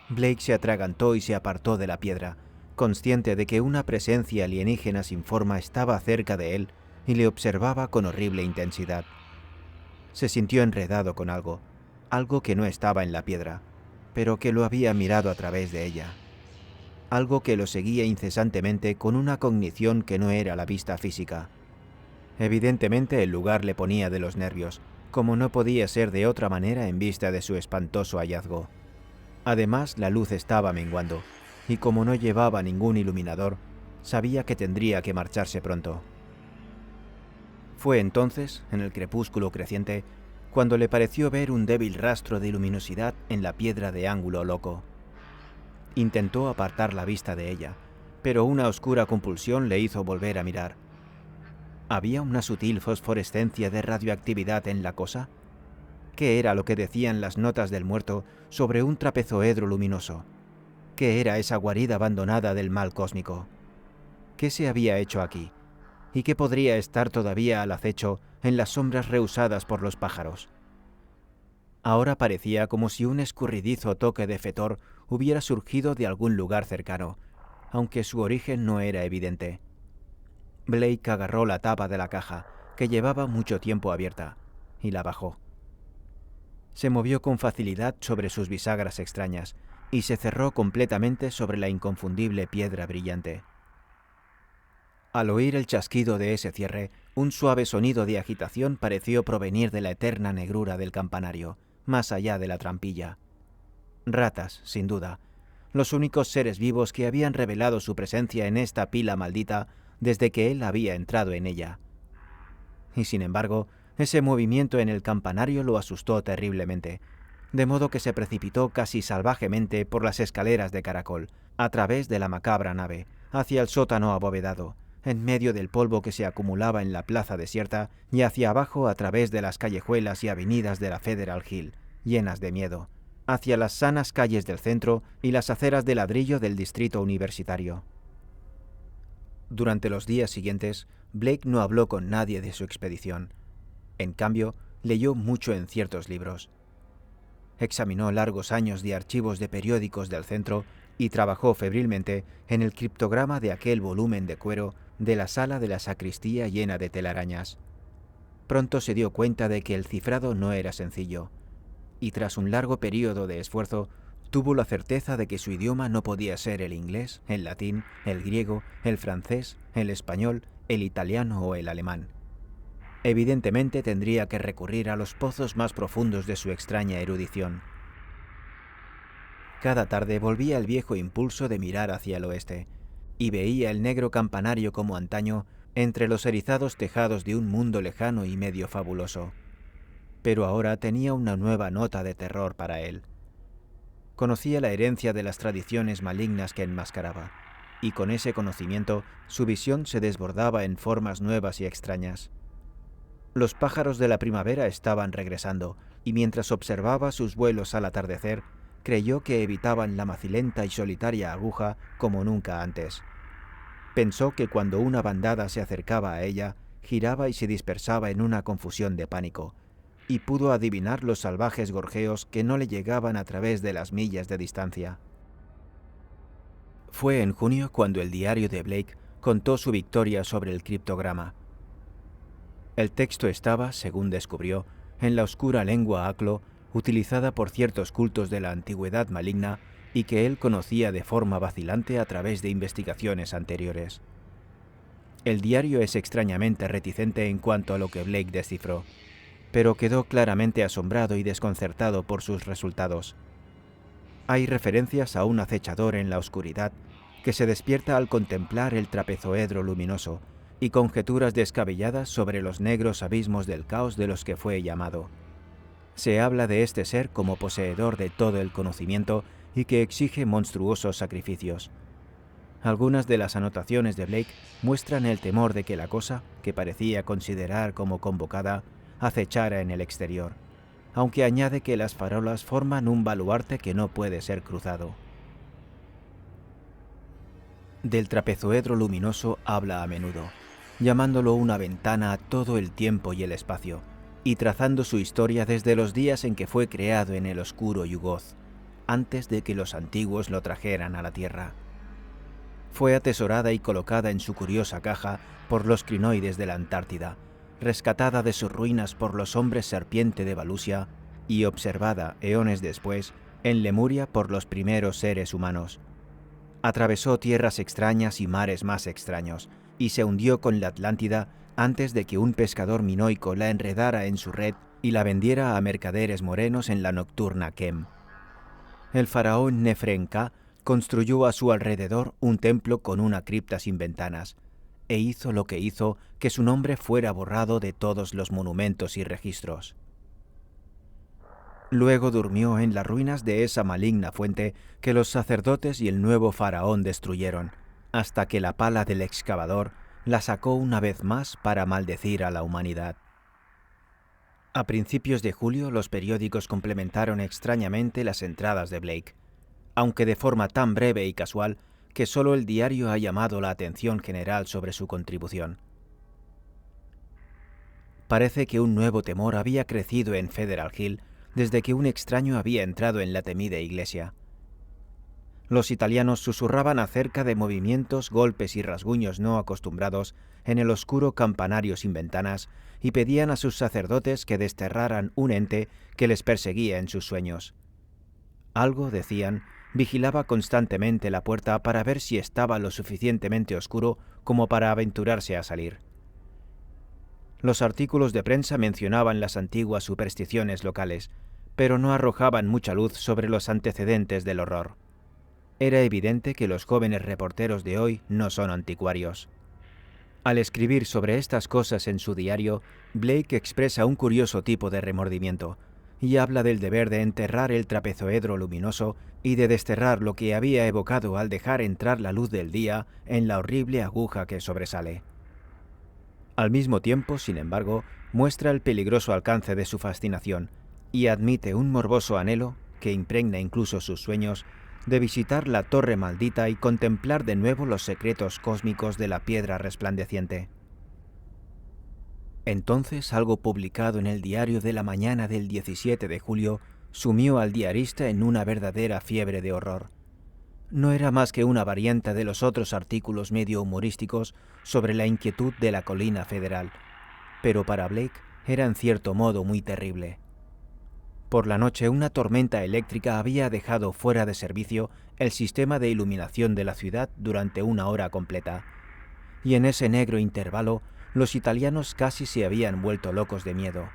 Speaker 1: Blake se atragantó y se apartó de la piedra, consciente de que una presencia alienígena sin forma estaba cerca de él y le observaba con horrible intensidad. Se sintió enredado con algo que no estaba en la piedra, pero que lo había mirado a través de ella. Algo que lo seguía incesantemente con una cognición que no era la vista física. Evidentemente el lugar le ponía de los nervios, como no podía ser de otra manera en vista de su espantoso hallazgo. Además, la luz estaba menguando, y como no llevaba ningún iluminador, sabía que tendría que marcharse pronto. Fue entonces, en el crepúsculo creciente, cuando le pareció ver un débil rastro de luminosidad en la piedra de ángulo loco. Intentó apartar la vista de ella, pero una oscura compulsión le hizo volver a mirar. ¿Había una sutil fosforescencia de radioactividad en la cosa? ¿Qué era lo que decían las notas del muerto sobre un trapezoedro luminoso? ¿Qué era esa guarida abandonada del mal cósmico? ¿Qué se había hecho aquí? ¿Y qué podría estar todavía al acecho en las sombras rehusadas por los pájaros? Ahora parecía como si un escurridizo toque de fetor hubiera surgido de algún lugar cercano, aunque su origen no era evidente. Blake agarró la tapa de la caja, que llevaba mucho tiempo abierta, y la bajó. Se movió con facilidad sobre sus bisagras extrañas y se cerró completamente sobre la inconfundible piedra brillante. Al oír el chasquido de ese cierre, un suave sonido de agitación pareció provenir de la eterna negrura del campanario, más allá de la trampilla. Ratas, sin duda, los únicos seres vivos que habían revelado su presencia en esta pila maldita desde que él había entrado en ella. Y sin embargo, ese movimiento en el campanario lo asustó terriblemente, de modo que se precipitó casi salvajemente por las escaleras de caracol, a través de la macabra nave, hacia el sótano abovedado, en medio del polvo que se acumulaba en la plaza desierta, y hacia abajo a través de las callejuelas y avenidas de la Federal Hill, llenas de miedo, hacia las sanas calles del centro y las aceras de ladrillo del distrito universitario. Durante los días siguientes, Blake no habló con nadie de su expedición. En cambio, leyó mucho en ciertos libros. Examinó largos años de archivos de periódicos del centro y trabajó febrilmente en el criptograma de aquel volumen de cuero de la sala de la sacristía llena de telarañas. Pronto se dio cuenta de que el cifrado no era sencillo, y tras un largo período de esfuerzo, tuvo la certeza de que su idioma no podía ser el inglés, el latín, el griego, el francés, el español, el italiano o el alemán. Evidentemente tendría que recurrir a los pozos más profundos de su extraña erudición. Cada tarde volvía el viejo impulso de mirar hacia el oeste, y veía el negro campanario como antaño entre los erizados tejados de un mundo lejano y medio fabuloso. Pero ahora tenía una nueva nota de terror para él. Conocía la herencia de las tradiciones malignas que enmascaraba, y con ese conocimiento su visión se desbordaba en formas nuevas y extrañas. Los pájaros de la primavera estaban regresando, y mientras observaba sus vuelos al atardecer, creyó que evitaban la macilenta y solitaria aguja como nunca antes. Pensó que cuando una bandada se acercaba a ella, giraba y se dispersaba en una confusión de pánico, y pudo adivinar los salvajes gorjeos que no le llegaban a través de las millas de distancia. Fue en junio cuando el diario de Blake contó su victoria sobre el criptograma. El texto estaba, según descubrió, en la oscura lengua aclo utilizada por ciertos cultos de la antigüedad maligna y que él conocía de forma vacilante a través de investigaciones anteriores. El diario es extrañamente reticente en cuanto a lo que Blake descifró, pero quedó claramente asombrado y desconcertado por sus resultados. Hay referencias a un acechador en la oscuridad que se despierta al contemplar el trapezoedro luminoso y conjeturas descabelladas sobre los negros abismos del caos de los que fue llamado. Se habla de este ser como poseedor de todo el conocimiento y que exige monstruosos sacrificios. Algunas de las anotaciones de Blake muestran el temor de que la cosa, que parecía considerar como convocada, acechara en el exterior, aunque añade que las farolas forman un baluarte que no puede ser cruzado. Del trapezoedro luminoso habla a menudo, llamándolo una ventana a todo el tiempo y el espacio, y trazando su historia desde los días en que fue creado en el oscuro Yugoth, antes de que los antiguos lo trajeran a la Tierra. Fue atesorada y colocada en su curiosa caja por los crinoides de la Antártida, rescatada de sus ruinas por los hombres serpiente de Valusia y observada, eones después, en Lemuria por los primeros seres humanos. Atravesó tierras extrañas y mares más extraños, y se hundió con la Atlántida antes de que un pescador minoico la enredara en su red y la vendiera a mercaderes morenos en la nocturna Kem. El faraón Nefrenka construyó a su alrededor un templo con una cripta sin ventanas, e hizo lo que hizo que su nombre fuera borrado de todos los monumentos y registros. Luego durmió en las ruinas de esa maligna fuente que los sacerdotes y el nuevo faraón destruyeron, hasta que la pala del excavador la sacó una vez más para maldecir a la humanidad. A principios de julio los periódicos complementaron extrañamente las entradas de Blake, aunque de forma tan breve y casual que solo el diario ha llamado la atención general sobre su contribución. Parece que un nuevo temor había crecido en Federal Hill desde que un extraño había entrado en la temida iglesia. Los italianos susurraban acerca de movimientos, golpes y rasguños no acostumbrados en el oscuro campanario sin ventanas y pedían a sus sacerdotes que desterraran un ente que les perseguía en sus sueños. Algo, decían, vigilaba constantemente la puerta para ver si estaba lo suficientemente oscuro como para aventurarse a salir. Los artículos de prensa mencionaban las antiguas supersticiones locales, pero no arrojaban mucha luz sobre los antecedentes del horror. Era evidente que los jóvenes reporteros de hoy no son anticuarios. Al escribir sobre estas cosas en su diario, Blake expresa un curioso tipo de remordimiento, y habla del deber de enterrar el trapezoedro luminoso y de desterrar lo que había evocado al dejar entrar la luz del día en la horrible aguja que sobresale. Al mismo tiempo, sin embargo, muestra el peligroso alcance de su fascinación y admite un morboso anhelo, que impregna incluso sus sueños, de visitar la torre maldita y contemplar de nuevo los secretos cósmicos de la piedra resplandeciente. Entonces, algo publicado en el diario de la mañana del 17 de julio sumió al diarista en una verdadera fiebre de horror. No era más que una variante de los otros artículos medio humorísticos sobre la inquietud de la colina federal, pero para Blake era en cierto modo muy terrible. Por la noche, una tormenta eléctrica había dejado fuera de servicio el sistema de iluminación de la ciudad durante una hora completa, y en ese negro intervalo los italianos casi se habían vuelto locos de miedo.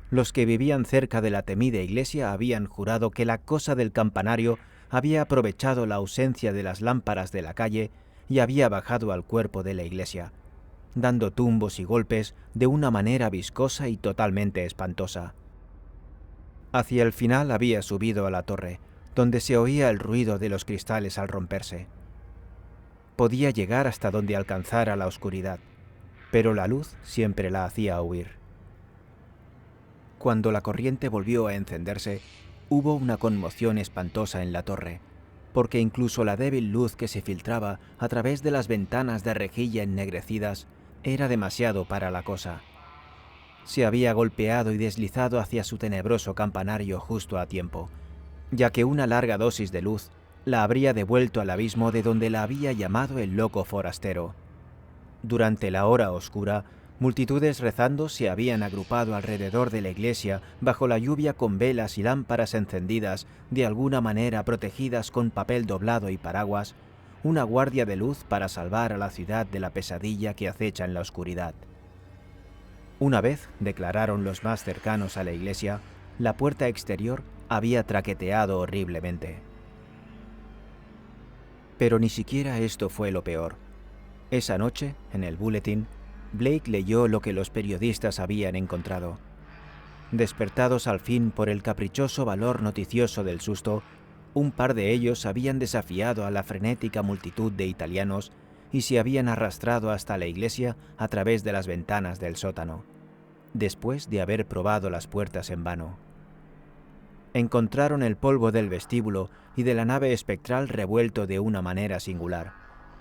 Speaker 1: Los que vivían cerca de la temida iglesia habían jurado que la cosa del campanario había aprovechado la ausencia de las lámparas de la calle y había bajado al cuerpo de la iglesia, dando tumbos y golpes de una manera viscosa y totalmente espantosa. Hacia el final había subido a la torre, donde se oía el ruido de los cristales al romperse. Podía llegar hasta donde alcanzara la oscuridad, pero la luz siempre la hacía huir. Cuando la corriente volvió a encenderse, hubo una conmoción espantosa en la torre, porque incluso la débil luz que se filtraba a través de las ventanas de rejilla ennegrecidas era demasiado para la cosa. Se había golpeado y deslizado hacia su tenebroso campanario justo a tiempo, ya que una larga dosis de luz la habría devuelto al abismo de donde la había llamado el loco forastero. Durante la hora oscura, multitudes rezando se habían agrupado alrededor de la iglesia bajo la lluvia con velas y lámparas encendidas, de alguna manera protegidas con papel doblado y paraguas, una guardia de luz para salvar a la ciudad de la pesadilla que acecha en la oscuridad. Una vez, declararon los más cercanos a la iglesia, la puerta exterior había traqueteado horriblemente. Pero ni siquiera esto fue lo peor. Esa noche, en el Bulletin, Blake leyó lo que los periodistas habían encontrado. Despertados al fin por el caprichoso valor noticioso del susto, un par de ellos habían desafiado a la frenética multitud de italianos y se habían arrastrado hasta la iglesia a través de las ventanas del sótano, después de haber probado las puertas en vano. Encontraron el polvo del vestíbulo y de la nave espectral revuelto de una manera singular,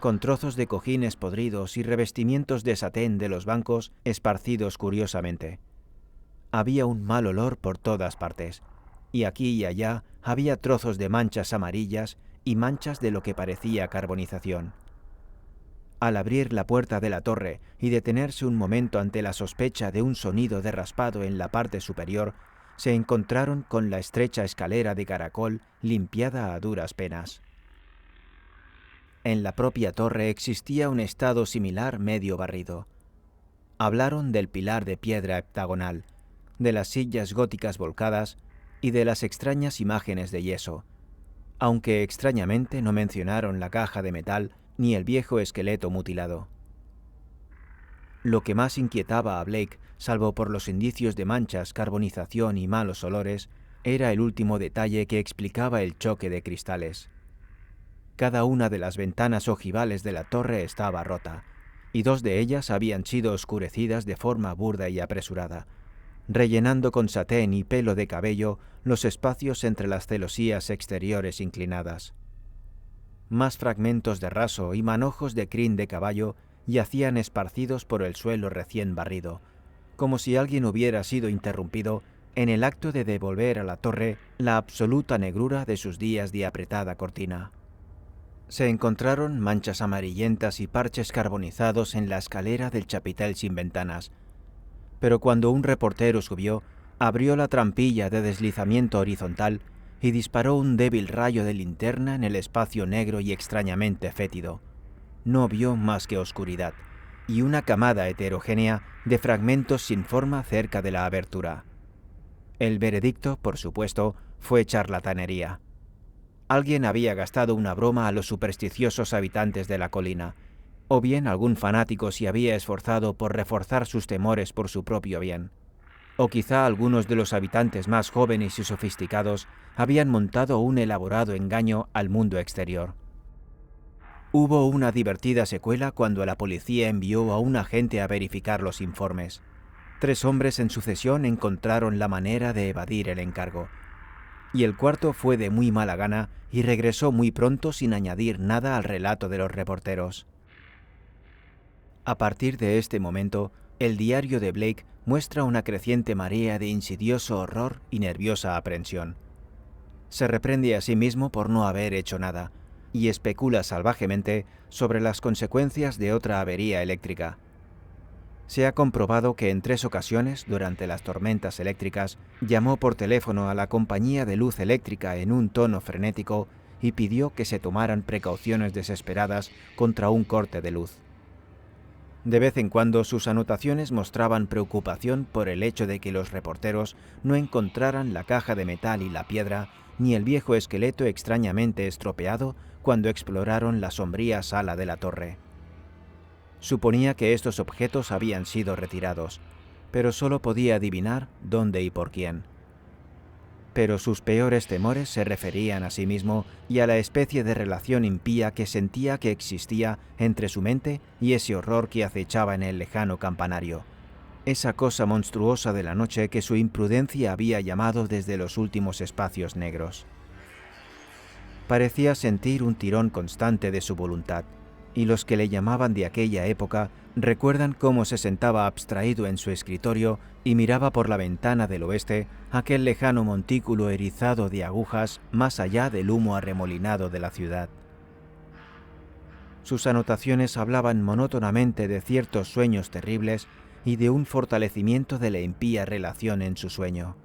Speaker 1: con trozos de cojines podridos y revestimientos de satén de los bancos esparcidos curiosamente. Había un mal olor por todas partes, y aquí y allá había trozos de manchas amarillas y manchas de lo que parecía carbonización. Al abrir la puerta de la torre y detenerse un momento ante la sospecha de un sonido de raspado en la parte superior, se encontraron con la estrecha escalera de caracol limpiada a duras penas. En la propia torre existía un estado similar medio barrido. Hablaron del pilar de piedra heptagonal, de las sillas góticas volcadas y de las extrañas imágenes de yeso, aunque extrañamente no mencionaron la caja de metal ni el viejo esqueleto mutilado. Lo que más inquietaba a Blake, salvo por los indicios de manchas, carbonización y malos olores, era el último detalle que explicaba el choque de cristales. Cada una de las ventanas ojivales de la torre estaba rota, y dos de ellas habían sido oscurecidas de forma burda y apresurada, rellenando con satén y pelo de cabello los espacios entre las celosías exteriores inclinadas. Más fragmentos de raso y manojos de crin de caballo yacían esparcidos por el suelo recién barrido, como si alguien hubiera sido interrumpido en el acto de devolver a la torre la absoluta negrura de sus días de apretada cortina. Se encontraron manchas amarillentas y parches carbonizados en la escalera del chapitel sin ventanas, pero cuando un reportero subió, abrió la trampilla de deslizamiento horizontal y disparó un débil rayo de linterna en el espacio negro y extrañamente fétido. No vio más que oscuridad y una camada heterogénea de fragmentos sin forma cerca de la abertura. El veredicto, por supuesto, fue charlatanería. Alguien había gastado una broma a los supersticiosos habitantes de la colina, o bien algún fanático se había esforzado por reforzar sus temores por su propio bien. O quizá algunos de los habitantes más jóvenes y sofisticados habían montado un elaborado engaño al mundo exterior. Hubo una divertida secuela cuando la policía envió a un agente a verificar los informes. 3 hombres en sucesión encontraron la manera de evadir el encargo. Y el cuarto fue de muy mala gana y regresó muy pronto sin añadir nada al relato de los reporteros. A partir de este momento, el diario de Blake muestra una creciente marea de insidioso horror y nerviosa aprensión. Se reprende a sí mismo por no haber hecho nada, y especula salvajemente sobre las consecuencias de otra avería eléctrica. Se ha comprobado que en 3 ocasiones, durante las tormentas eléctricas, llamó por teléfono a la compañía de luz eléctrica en un tono frenético y pidió que se tomaran precauciones desesperadas contra un corte de luz. De vez en cuando sus anotaciones mostraban preocupación por el hecho de que los reporteros no encontraran la caja de metal y la piedra, ni el viejo esqueleto extrañamente estropeado cuando exploraron la sombría sala de la torre. Suponía que estos objetos habían sido retirados, pero solo podía adivinar dónde y por quién. Pero sus peores temores se referían a sí mismo y a la especie de relación impía que sentía que existía entre su mente y ese horror que acechaba en el lejano campanario, esa cosa monstruosa de la noche que su imprudencia había llamado desde los últimos espacios negros. Parecía sentir un tirón constante de su voluntad, y los que le llamaban de aquella época recuerdan cómo se sentaba abstraído en su escritorio y miraba por la ventana del oeste aquel lejano montículo erizado de agujas más allá del humo arremolinado de la ciudad. Sus anotaciones hablaban monótonamente de ciertos sueños terribles y de un fortalecimiento de la impía relación en su sueño.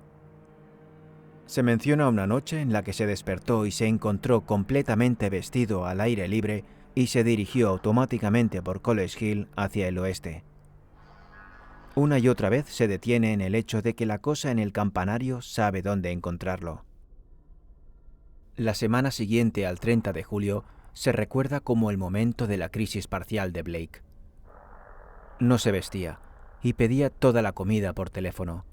Speaker 1: Se menciona una noche en la que se despertó y se encontró completamente vestido al aire libre y se dirigió automáticamente por College Hill hacia el oeste. Una y otra vez se detiene en el hecho de que la cosa en el campanario sabe dónde encontrarlo. La semana siguiente al 30 de julio se recuerda como el momento de la crisis parcial de Blake. No se vestía y pedía toda la comida por teléfono.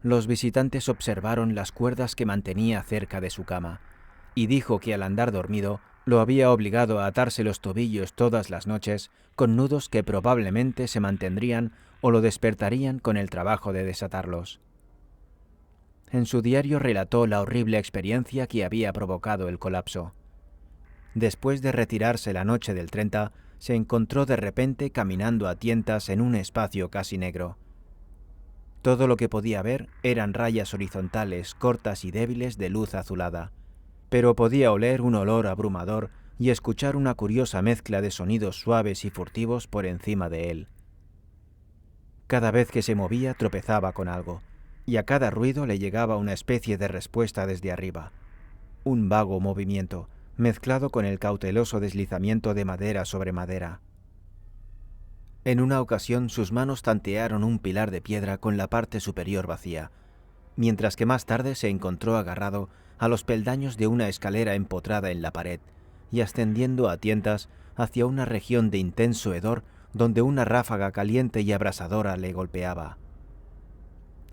Speaker 1: Los visitantes observaron las cuerdas que mantenía cerca de su cama y dijo que al andar dormido lo había obligado a atarse los tobillos todas las noches con nudos que probablemente se mantendrían o lo despertarían con el trabajo de desatarlos. En su diario relató la horrible experiencia que había provocado el colapso. Después de retirarse la noche del 30, se encontró de repente caminando a tientas en un espacio casi negro. Todo lo que podía ver eran rayas horizontales cortas y débiles de luz azulada, pero podía oler un olor abrumador y escuchar una curiosa mezcla de sonidos suaves y furtivos por encima de él. Cada vez que se movía tropezaba con algo, y a cada ruido le llegaba una especie de respuesta desde arriba. Un vago movimiento, mezclado con el cauteloso deslizamiento de madera sobre madera. En una ocasión sus manos tantearon un pilar de piedra con la parte superior vacía, mientras que más tarde se encontró agarrado a los peldaños de una escalera empotrada en la pared y ascendiendo a tientas hacia una región de intenso hedor donde una ráfaga caliente y abrasadora le golpeaba.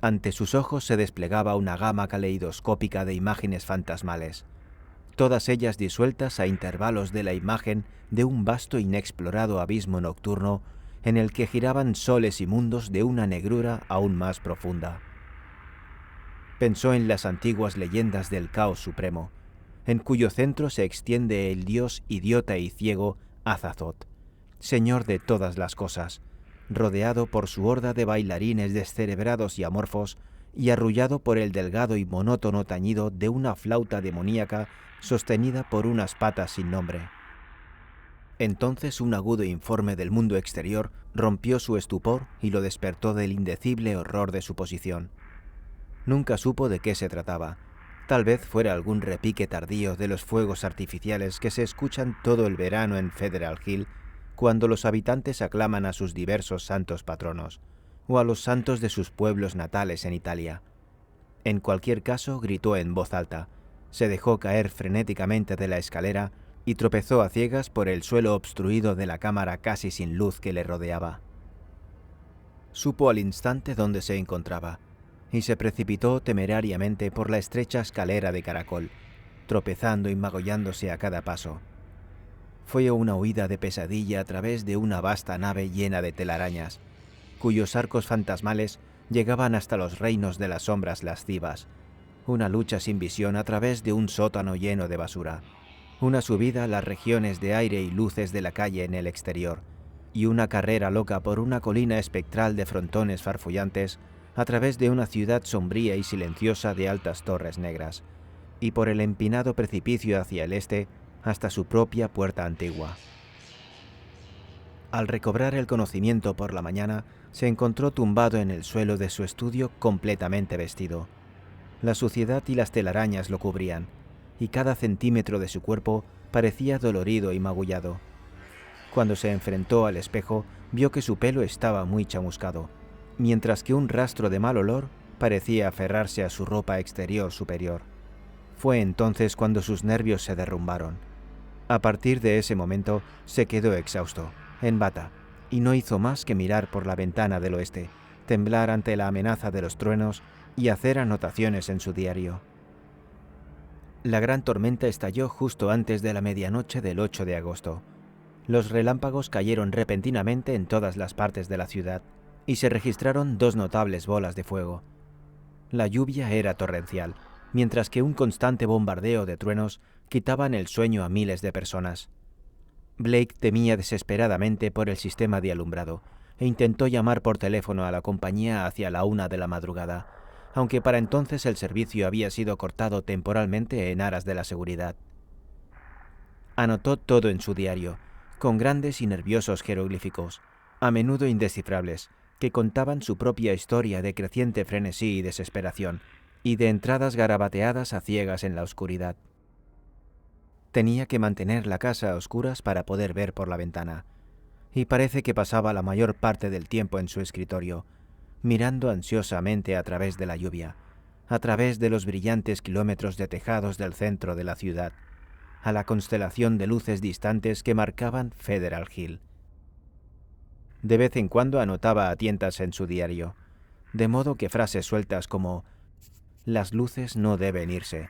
Speaker 1: Ante sus ojos se desplegaba una gama caleidoscópica de imágenes fantasmales, todas ellas disueltas a intervalos de la imagen de un vasto inexplorado abismo nocturno en el que giraban soles y mundos de una negrura aún más profunda. Pensó en las antiguas leyendas del caos supremo, en cuyo centro se extiende el dios idiota y ciego Azathoth, señor de todas las cosas, rodeado por su horda de bailarines descerebrados y amorfos y arrullado por el delgado y monótono tañido de una flauta demoníaca sostenida por unas patas sin nombre. Entonces un agudo informe del mundo exterior rompió su estupor y lo despertó del indecible horror de su posición. Nunca supo de qué se trataba. Tal vez fuera algún repique tardío de los fuegos artificiales que se escuchan todo el verano en Federal Hill cuando los habitantes aclaman a sus diversos santos patronos, o a los santos de sus pueblos natales en Italia. En cualquier caso, gritó en voz alta, se dejó caer frenéticamente de la escalera y tropezó a ciegas por el suelo obstruido de la cámara casi sin luz que le rodeaba. Supo al instante dónde se encontraba, y se precipitó temerariamente por la estrecha escalera de caracol, tropezando y magullándose a cada paso. Fue una huida de pesadilla a través de una vasta nave llena de telarañas, cuyos arcos fantasmales llegaban hasta los reinos de las sombras lascivas, una lucha sin visión a través de un sótano lleno de basura, una subida a las regiones de aire y luces de la calle en el exterior, y una carrera loca por una colina espectral de frontones farfullantes a través de una ciudad sombría y silenciosa de altas torres negras, y por el empinado precipicio hacia el este hasta su propia puerta antigua. Al recobrar el conocimiento por la mañana, se encontró tumbado en el suelo de su estudio completamente vestido. La suciedad y las telarañas lo cubrían, y cada centímetro de su cuerpo parecía dolorido y magullado. Cuando se enfrentó al espejo, vio que su pelo estaba muy chamuscado, mientras que un rastro de mal olor parecía aferrarse a su ropa exterior superior. Fue entonces cuando sus nervios se derrumbaron. A partir de ese momento se quedó exhausto, en bata, y no hizo más que mirar por la ventana del oeste, temblar ante la amenaza de los truenos y hacer anotaciones en su diario. La gran tormenta estalló justo antes de la medianoche del 8 de agosto. Los relámpagos cayeron repentinamente en todas las partes de la ciudad y se registraron 2 notables bolas de fuego. La lluvia era torrencial, mientras que un constante bombardeo de truenos quitaban el sueño a miles de personas. Blake temía desesperadamente por el sistema de alumbrado e intentó llamar por teléfono a la compañía hacia la 1 de la madrugada, aunque para entonces el servicio había sido cortado temporalmente en aras de la seguridad. Anotó todo en su diario, con grandes y nerviosos jeroglíficos, a menudo indescifrables, que contaban su propia historia de creciente frenesí y desesperación, y de entradas garabateadas a ciegas en la oscuridad. Tenía que mantener la casa a oscuras para poder ver por la ventana, y parece que pasaba la mayor parte del tiempo en su escritorio, mirando ansiosamente a través de la lluvia, a través de los brillantes kilómetros de tejados del centro de la ciudad, a la constelación de luces distantes que marcaban Federal Hill. De vez en cuando anotaba a tientas en su diario, de modo que frases sueltas como «Las luces no deben irse»,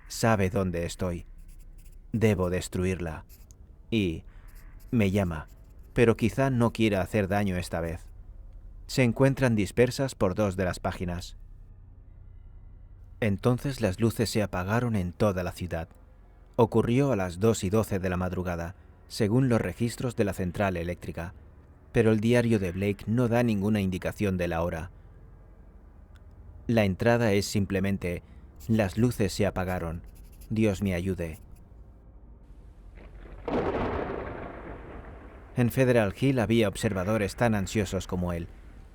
Speaker 1: «Sabe dónde estoy», «Debo destruirla» y «Me llama, pero quizá no quiera hacer daño esta vez». Se encuentran dispersas por 2 de las páginas. Entonces las luces se apagaron en toda la ciudad. Ocurrió a las 2:12 de la madrugada, según los registros de la central eléctrica, pero el diario de Blake no da ninguna indicación de la hora. La entrada es simplemente: «Las luces se apagaron. Dios me ayude». En Federal Hill había observadores tan ansiosos como él,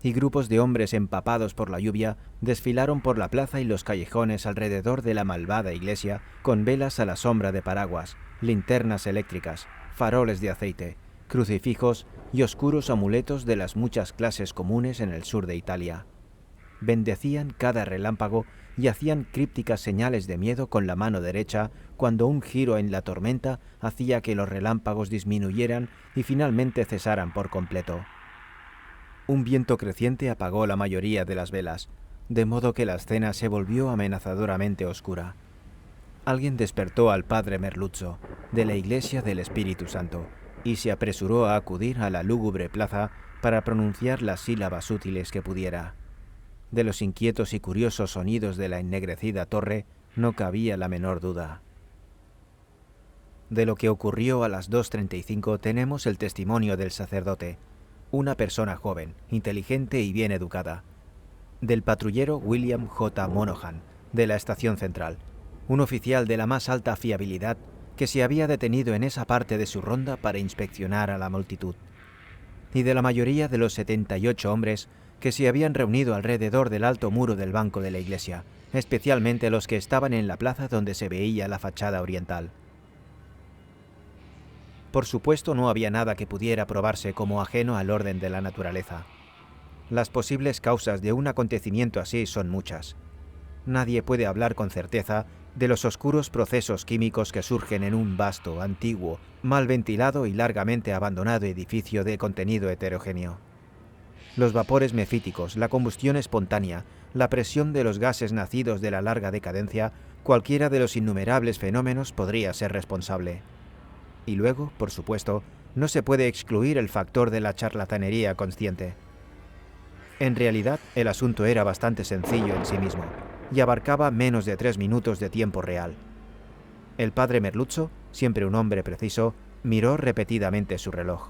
Speaker 1: y grupos de hombres empapados por la lluvia desfilaron por la plaza y los callejones alrededor de la malvada iglesia con velas a la sombra de paraguas, linternas eléctricas, faroles de aceite, crucifijos y oscuros amuletos de las muchas clases comunes en el sur de Italia. Bendecían cada relámpago y hacían crípticas señales de miedo con la mano derecha cuando un giro en la tormenta hacía que los relámpagos disminuyeran y finalmente cesaran por completo. Un viento creciente apagó la mayoría de las velas, de modo que la escena se volvió amenazadoramente oscura. Alguien despertó al padre Merluzzo, de la Iglesia del Espíritu Santo, y se apresuró a acudir a la lúgubre plaza para pronunciar las sílabas útiles que pudiera. De los inquietos y curiosos sonidos de la ennegrecida torre no cabía la menor duda. De lo que ocurrió a las 2:35 tenemos el testimonio del sacerdote, una persona joven, inteligente y bien educada; del patrullero William J. Monohan, de la estación central, un oficial de la más alta fiabilidad que se había detenido en esa parte de su ronda para inspeccionar a la multitud; y de la mayoría de los 78 hombres que se habían reunido alrededor del alto muro del banco de la iglesia, especialmente los que estaban en la plaza donde se veía la fachada oriental. Por supuesto, no había nada que pudiera probarse como ajeno al orden de la naturaleza. Las posibles causas de un acontecimiento así son muchas. Nadie puede hablar con certeza de los oscuros procesos químicos que surgen en un vasto, antiguo, mal ventilado y largamente abandonado edificio de contenido heterogéneo. Los vapores mefíticos, la combustión espontánea la presión de los gases nacidos de la larga decadencia, cualquiera de los innumerables fenómenos podría ser responsable. Y luego, por supuesto, no se puede excluir el factor de la charlatanería consciente. En realidad, el asunto era bastante sencillo en sí mismo, y abarcaba menos de 3 minutos de tiempo real. El padre Merluzzo, siempre un hombre preciso, miró repetidamente su reloj.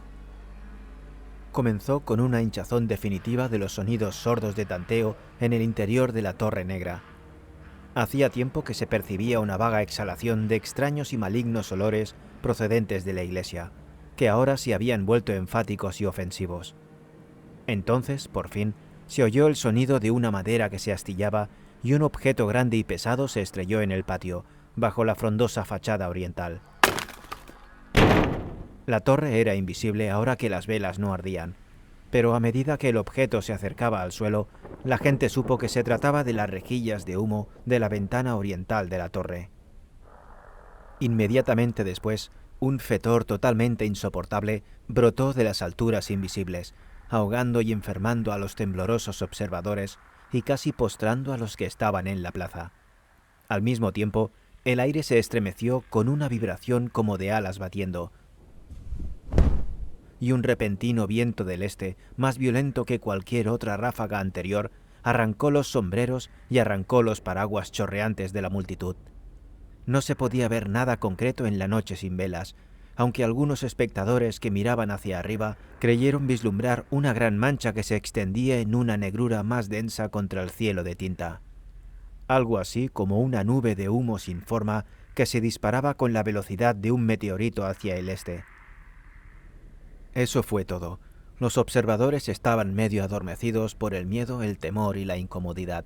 Speaker 1: Comenzó con una hinchazón definitiva de los sonidos sordos de tanteo en el interior de la Torre Negra. Hacía tiempo que se percibía una vaga exhalación de extraños y malignos olores procedentes de la iglesia, que ahora se habían vuelto enfáticos y ofensivos. Entonces, por fin, se oyó el sonido de una madera que se astillaba y un objeto grande y pesado se estrelló en el patio, bajo la frondosa fachada oriental. La torre era invisible ahora que las velas no ardían, pero a medida que el objeto se acercaba al suelo, la gente supo que se trataba de las rejillas de humo de la ventana oriental de la torre. Inmediatamente después, un fetor totalmente insoportable brotó de las alturas invisibles, ahogando y enfermando a los temblorosos observadores y casi postrando a los que estaban en la plaza. Al mismo tiempo, el aire se estremeció con una vibración como de alas batiendo, y un repentino viento del este, más violento que cualquier otra ráfaga anterior, arrancó los sombreros y arrancó los paraguas chorreantes de la multitud. No se podía ver nada concreto en la noche sin velas, aunque algunos espectadores que miraban hacia arriba creyeron vislumbrar una gran mancha que se extendía en una negrura más densa contra el cielo de tinta. Algo así como una nube de humo sin forma que se disparaba con la velocidad de un meteorito hacia el este. Eso fue todo. Los observadores estaban medio adormecidos por el miedo, el temor y la incomodidad,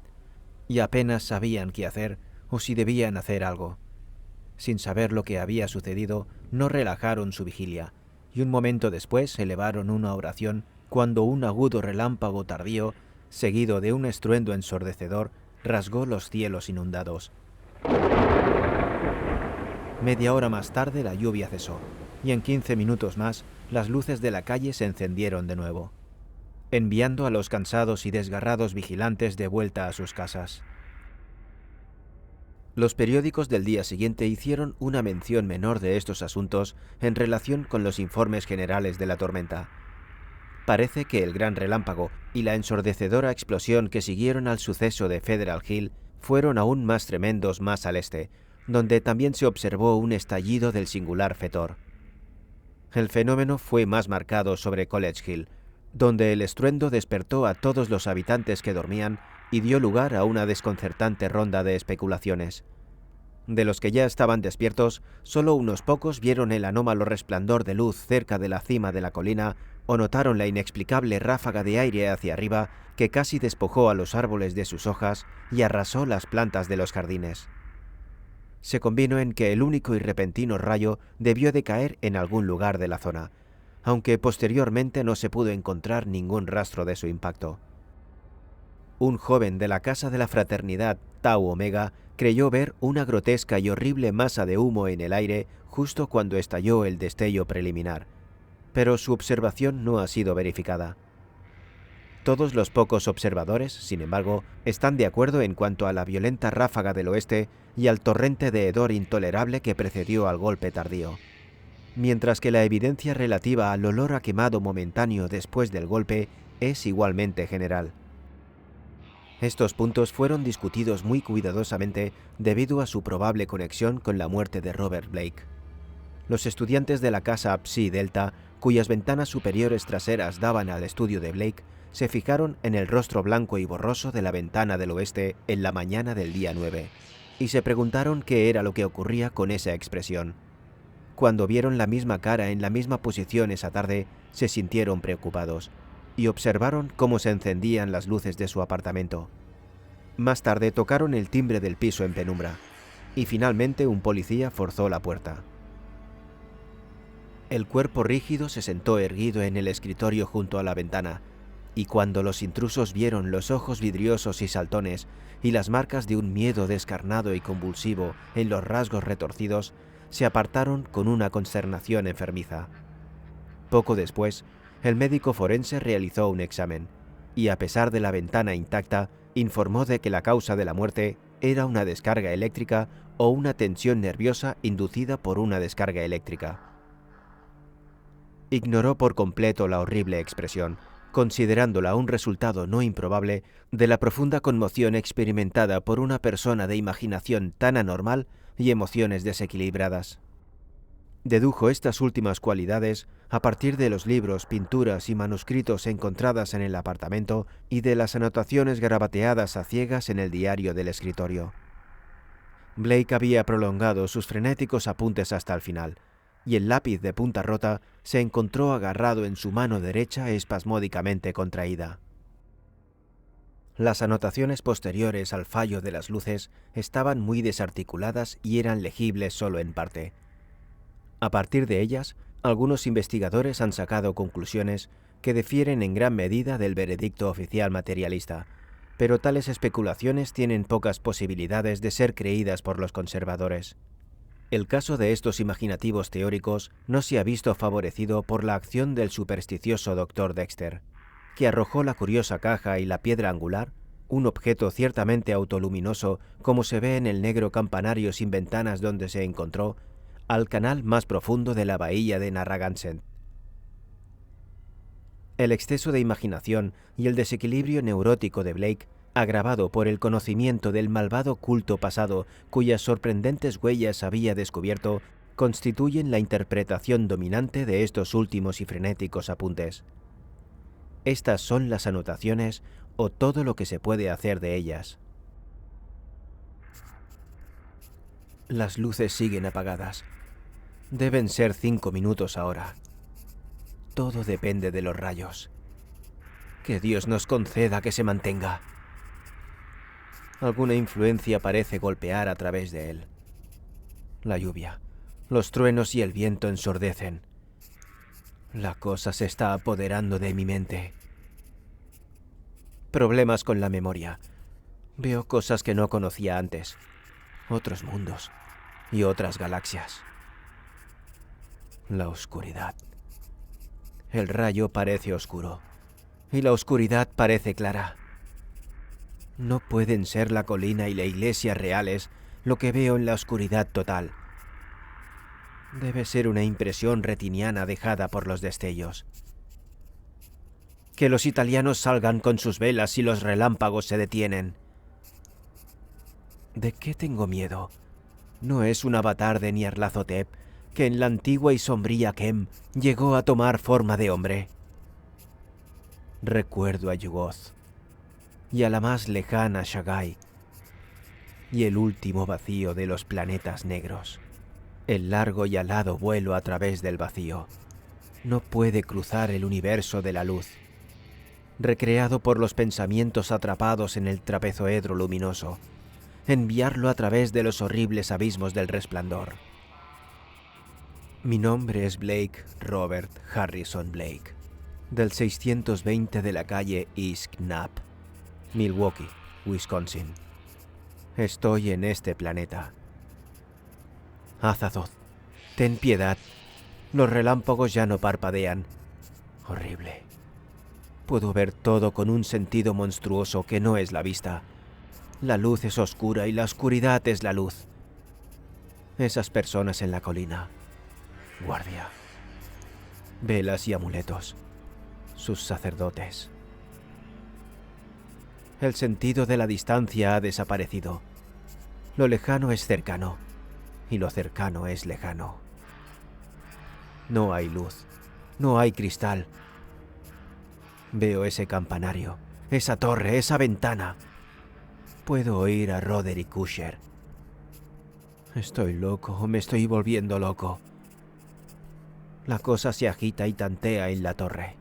Speaker 1: y apenas sabían qué hacer o si debían hacer algo. Sin saber lo que había sucedido, no relajaron su vigilia, y un momento después elevaron una oración cuando un agudo relámpago tardío, seguido de un estruendo ensordecedor, rasgó los cielos inundados. Media hora más tarde la lluvia cesó, y en 15 minutos más las luces de la calle se encendieron de nuevo, enviando a los cansados y desgarrados vigilantes de vuelta a sus casas. Los periódicos del día siguiente hicieron una mención menor de estos asuntos en relación con los informes generales de la tormenta. Parece que el gran relámpago y la ensordecedora explosión que siguieron al suceso de Federal Hill fueron aún más tremendos más al este, donde también se observó un estallido del singular fetor. El fenómeno fue más marcado sobre College Hill, donde el estruendo despertó a todos los habitantes que dormían y dio lugar a una desconcertante ronda de especulaciones. De los que ya estaban despiertos, solo unos pocos vieron el anómalo resplandor de luz cerca de la cima de la colina o notaron la inexplicable ráfaga de aire hacia arriba que casi despojó a los árboles de sus hojas y arrasó las plantas de los jardines. Se convino en que el único y repentino rayo debió de caer en algún lugar de la zona, aunque posteriormente no se pudo encontrar ningún rastro de su impacto. Un joven de la casa de la fraternidad Tau Omega creyó ver una grotesca y horrible masa de humo en el aire justo cuando estalló el destello preliminar, pero su observación no ha sido verificada. Todos los pocos observadores, sin embargo, están de acuerdo en cuanto a la violenta ráfaga del oeste y al torrente de hedor intolerable que precedió al golpe tardío, mientras que la evidencia relativa al olor a quemado momentáneo después del golpe es igualmente general. Estos puntos fueron discutidos muy cuidadosamente debido a su probable conexión con la muerte de Robert Blake. Los estudiantes de la casa Psi Delta, cuyas ventanas superiores traseras daban al estudio de Blake, se fijaron en el rostro blanco y borroso de la ventana del oeste en la mañana del día 9, y se preguntaron qué era lo que ocurría con esa expresión. Cuando vieron la misma cara en la misma posición esa tarde, se sintieron preocupados, y observaron cómo se encendían las luces de su apartamento. Más tarde tocaron el timbre del piso en penumbra, y finalmente un policía forzó la puerta. El cuerpo rígido se sentó erguido en el escritorio junto a la ventana, y cuando los intrusos vieron los ojos vidriosos y saltones y las marcas de un miedo descarnado y convulsivo en los rasgos retorcidos, se apartaron con una consternación enfermiza. Poco después, el médico forense realizó un examen, y a pesar de la ventana intacta, informó de que la causa de la muerte era una descarga eléctrica o una tensión nerviosa inducida por una descarga eléctrica. Ignoró por completo la horrible expresión, considerándola un resultado no improbable de la profunda conmoción experimentada por una persona de imaginación tan anormal y emociones desequilibradas. Dedujo estas últimas cualidades a partir de los libros, pinturas y manuscritos encontradas en el apartamento y de las anotaciones garabateadas a ciegas en el diario del escritorio. Blake había prolongado sus frenéticos apuntes hasta el final, y el lápiz de punta rota se encontró agarrado en su mano derecha espasmódicamente contraída. Las anotaciones posteriores al fallo de las luces estaban muy desarticuladas y eran legibles solo en parte. A partir de ellas, algunos investigadores han sacado conclusiones que difieren en gran medida del veredicto oficial materialista, pero tales especulaciones tienen pocas posibilidades de ser creídas por los conservadores. El caso de estos imaginativos teóricos no se ha visto favorecido por la acción del supersticioso Dr. Dexter, que arrojó la curiosa caja y la piedra angular, un objeto ciertamente autoluminoso como se ve en el negro campanario sin ventanas donde se encontró, al canal más profundo de la bahía de Narragansett. El exceso de imaginación y el desequilibrio neurótico de Blake, agravado por el conocimiento del malvado culto pasado cuyas sorprendentes huellas había descubierto, constituyen la interpretación dominante de estos últimos y frenéticos apuntes. Estas son las anotaciones o todo lo que se puede hacer de ellas. Las luces siguen apagadas. Deben ser 5 minutos ahora. Todo depende de los rayos. Que Dios nos conceda que se mantenga. Alguna influencia parece golpear a través de él. La lluvia, los truenos y el viento ensordecen. La cosa se está apoderando de mi mente. Problemas con la memoria. Veo cosas que no conocía antes. Otros mundos y otras galaxias. La oscuridad. El rayo parece oscuro y la oscuridad parece clara. No pueden ser la colina y la iglesia reales lo que veo en la oscuridad total. Debe ser una impresión retiniana dejada por los destellos. Que los italianos salgan con sus velas y los relámpagos se detienen. ¿De qué tengo miedo? No es un avatar de Nyarlathotep que en la antigua y sombría Kem llegó a tomar forma de hombre. Recuerdo a Yugoth y a la más lejana Shagai y el último vacío de los planetas negros. El largo y alado vuelo a través del vacío no puede cruzar el universo de la luz, recreado por los pensamientos atrapados en el trapezoedro luminoso, enviarlo a través de los horribles abismos del resplandor. Mi nombre es Blake Robert Harrison Blake, del 620 de la calle East Knapp, Milwaukee, Wisconsin. Estoy en este planeta. Azathoth, ten piedad. Los relámpagos ya no parpadean. Horrible. Puedo ver todo con un sentido monstruoso que no es la vista. La luz es oscura y la oscuridad es la luz. Esas personas en la colina. Guardia. Velas y amuletos. Sus sacerdotes. El sentido de la distancia ha desaparecido. Lo lejano es cercano y lo cercano es lejano. No hay luz, no hay cristal. Veo ese campanario, esa torre, esa ventana. Puedo oír a Roderick Usher. Estoy loco o me estoy volviendo loco. La cosa se agita y tantea en la torre.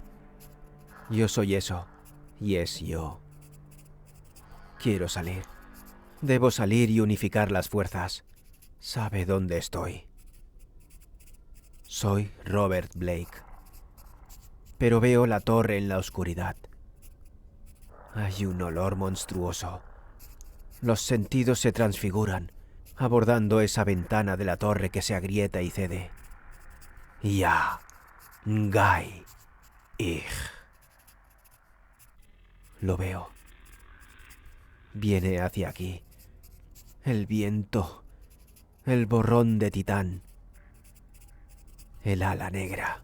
Speaker 1: Yo soy eso, y es yo. Quiero salir. Debo salir y unificar las fuerzas. Sabe dónde estoy. Soy Robert Blake. Pero veo la torre en la oscuridad. Hay un olor monstruoso. Los sentidos se transfiguran, abordando esa ventana de la torre que se agrieta y cede. Ya, Gai, Ich. Lo veo. Viene hacia aquí. El viento. El borrón de Titán. El ala negra.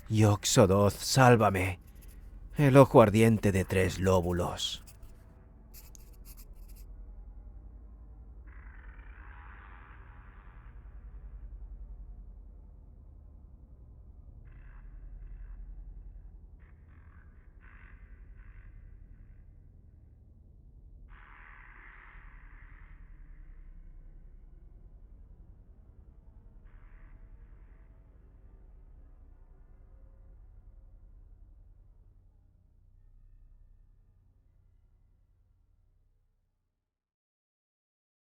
Speaker 1: Yog-Sothoth, sálvame. El ojo ardiente de 3 lóbulos.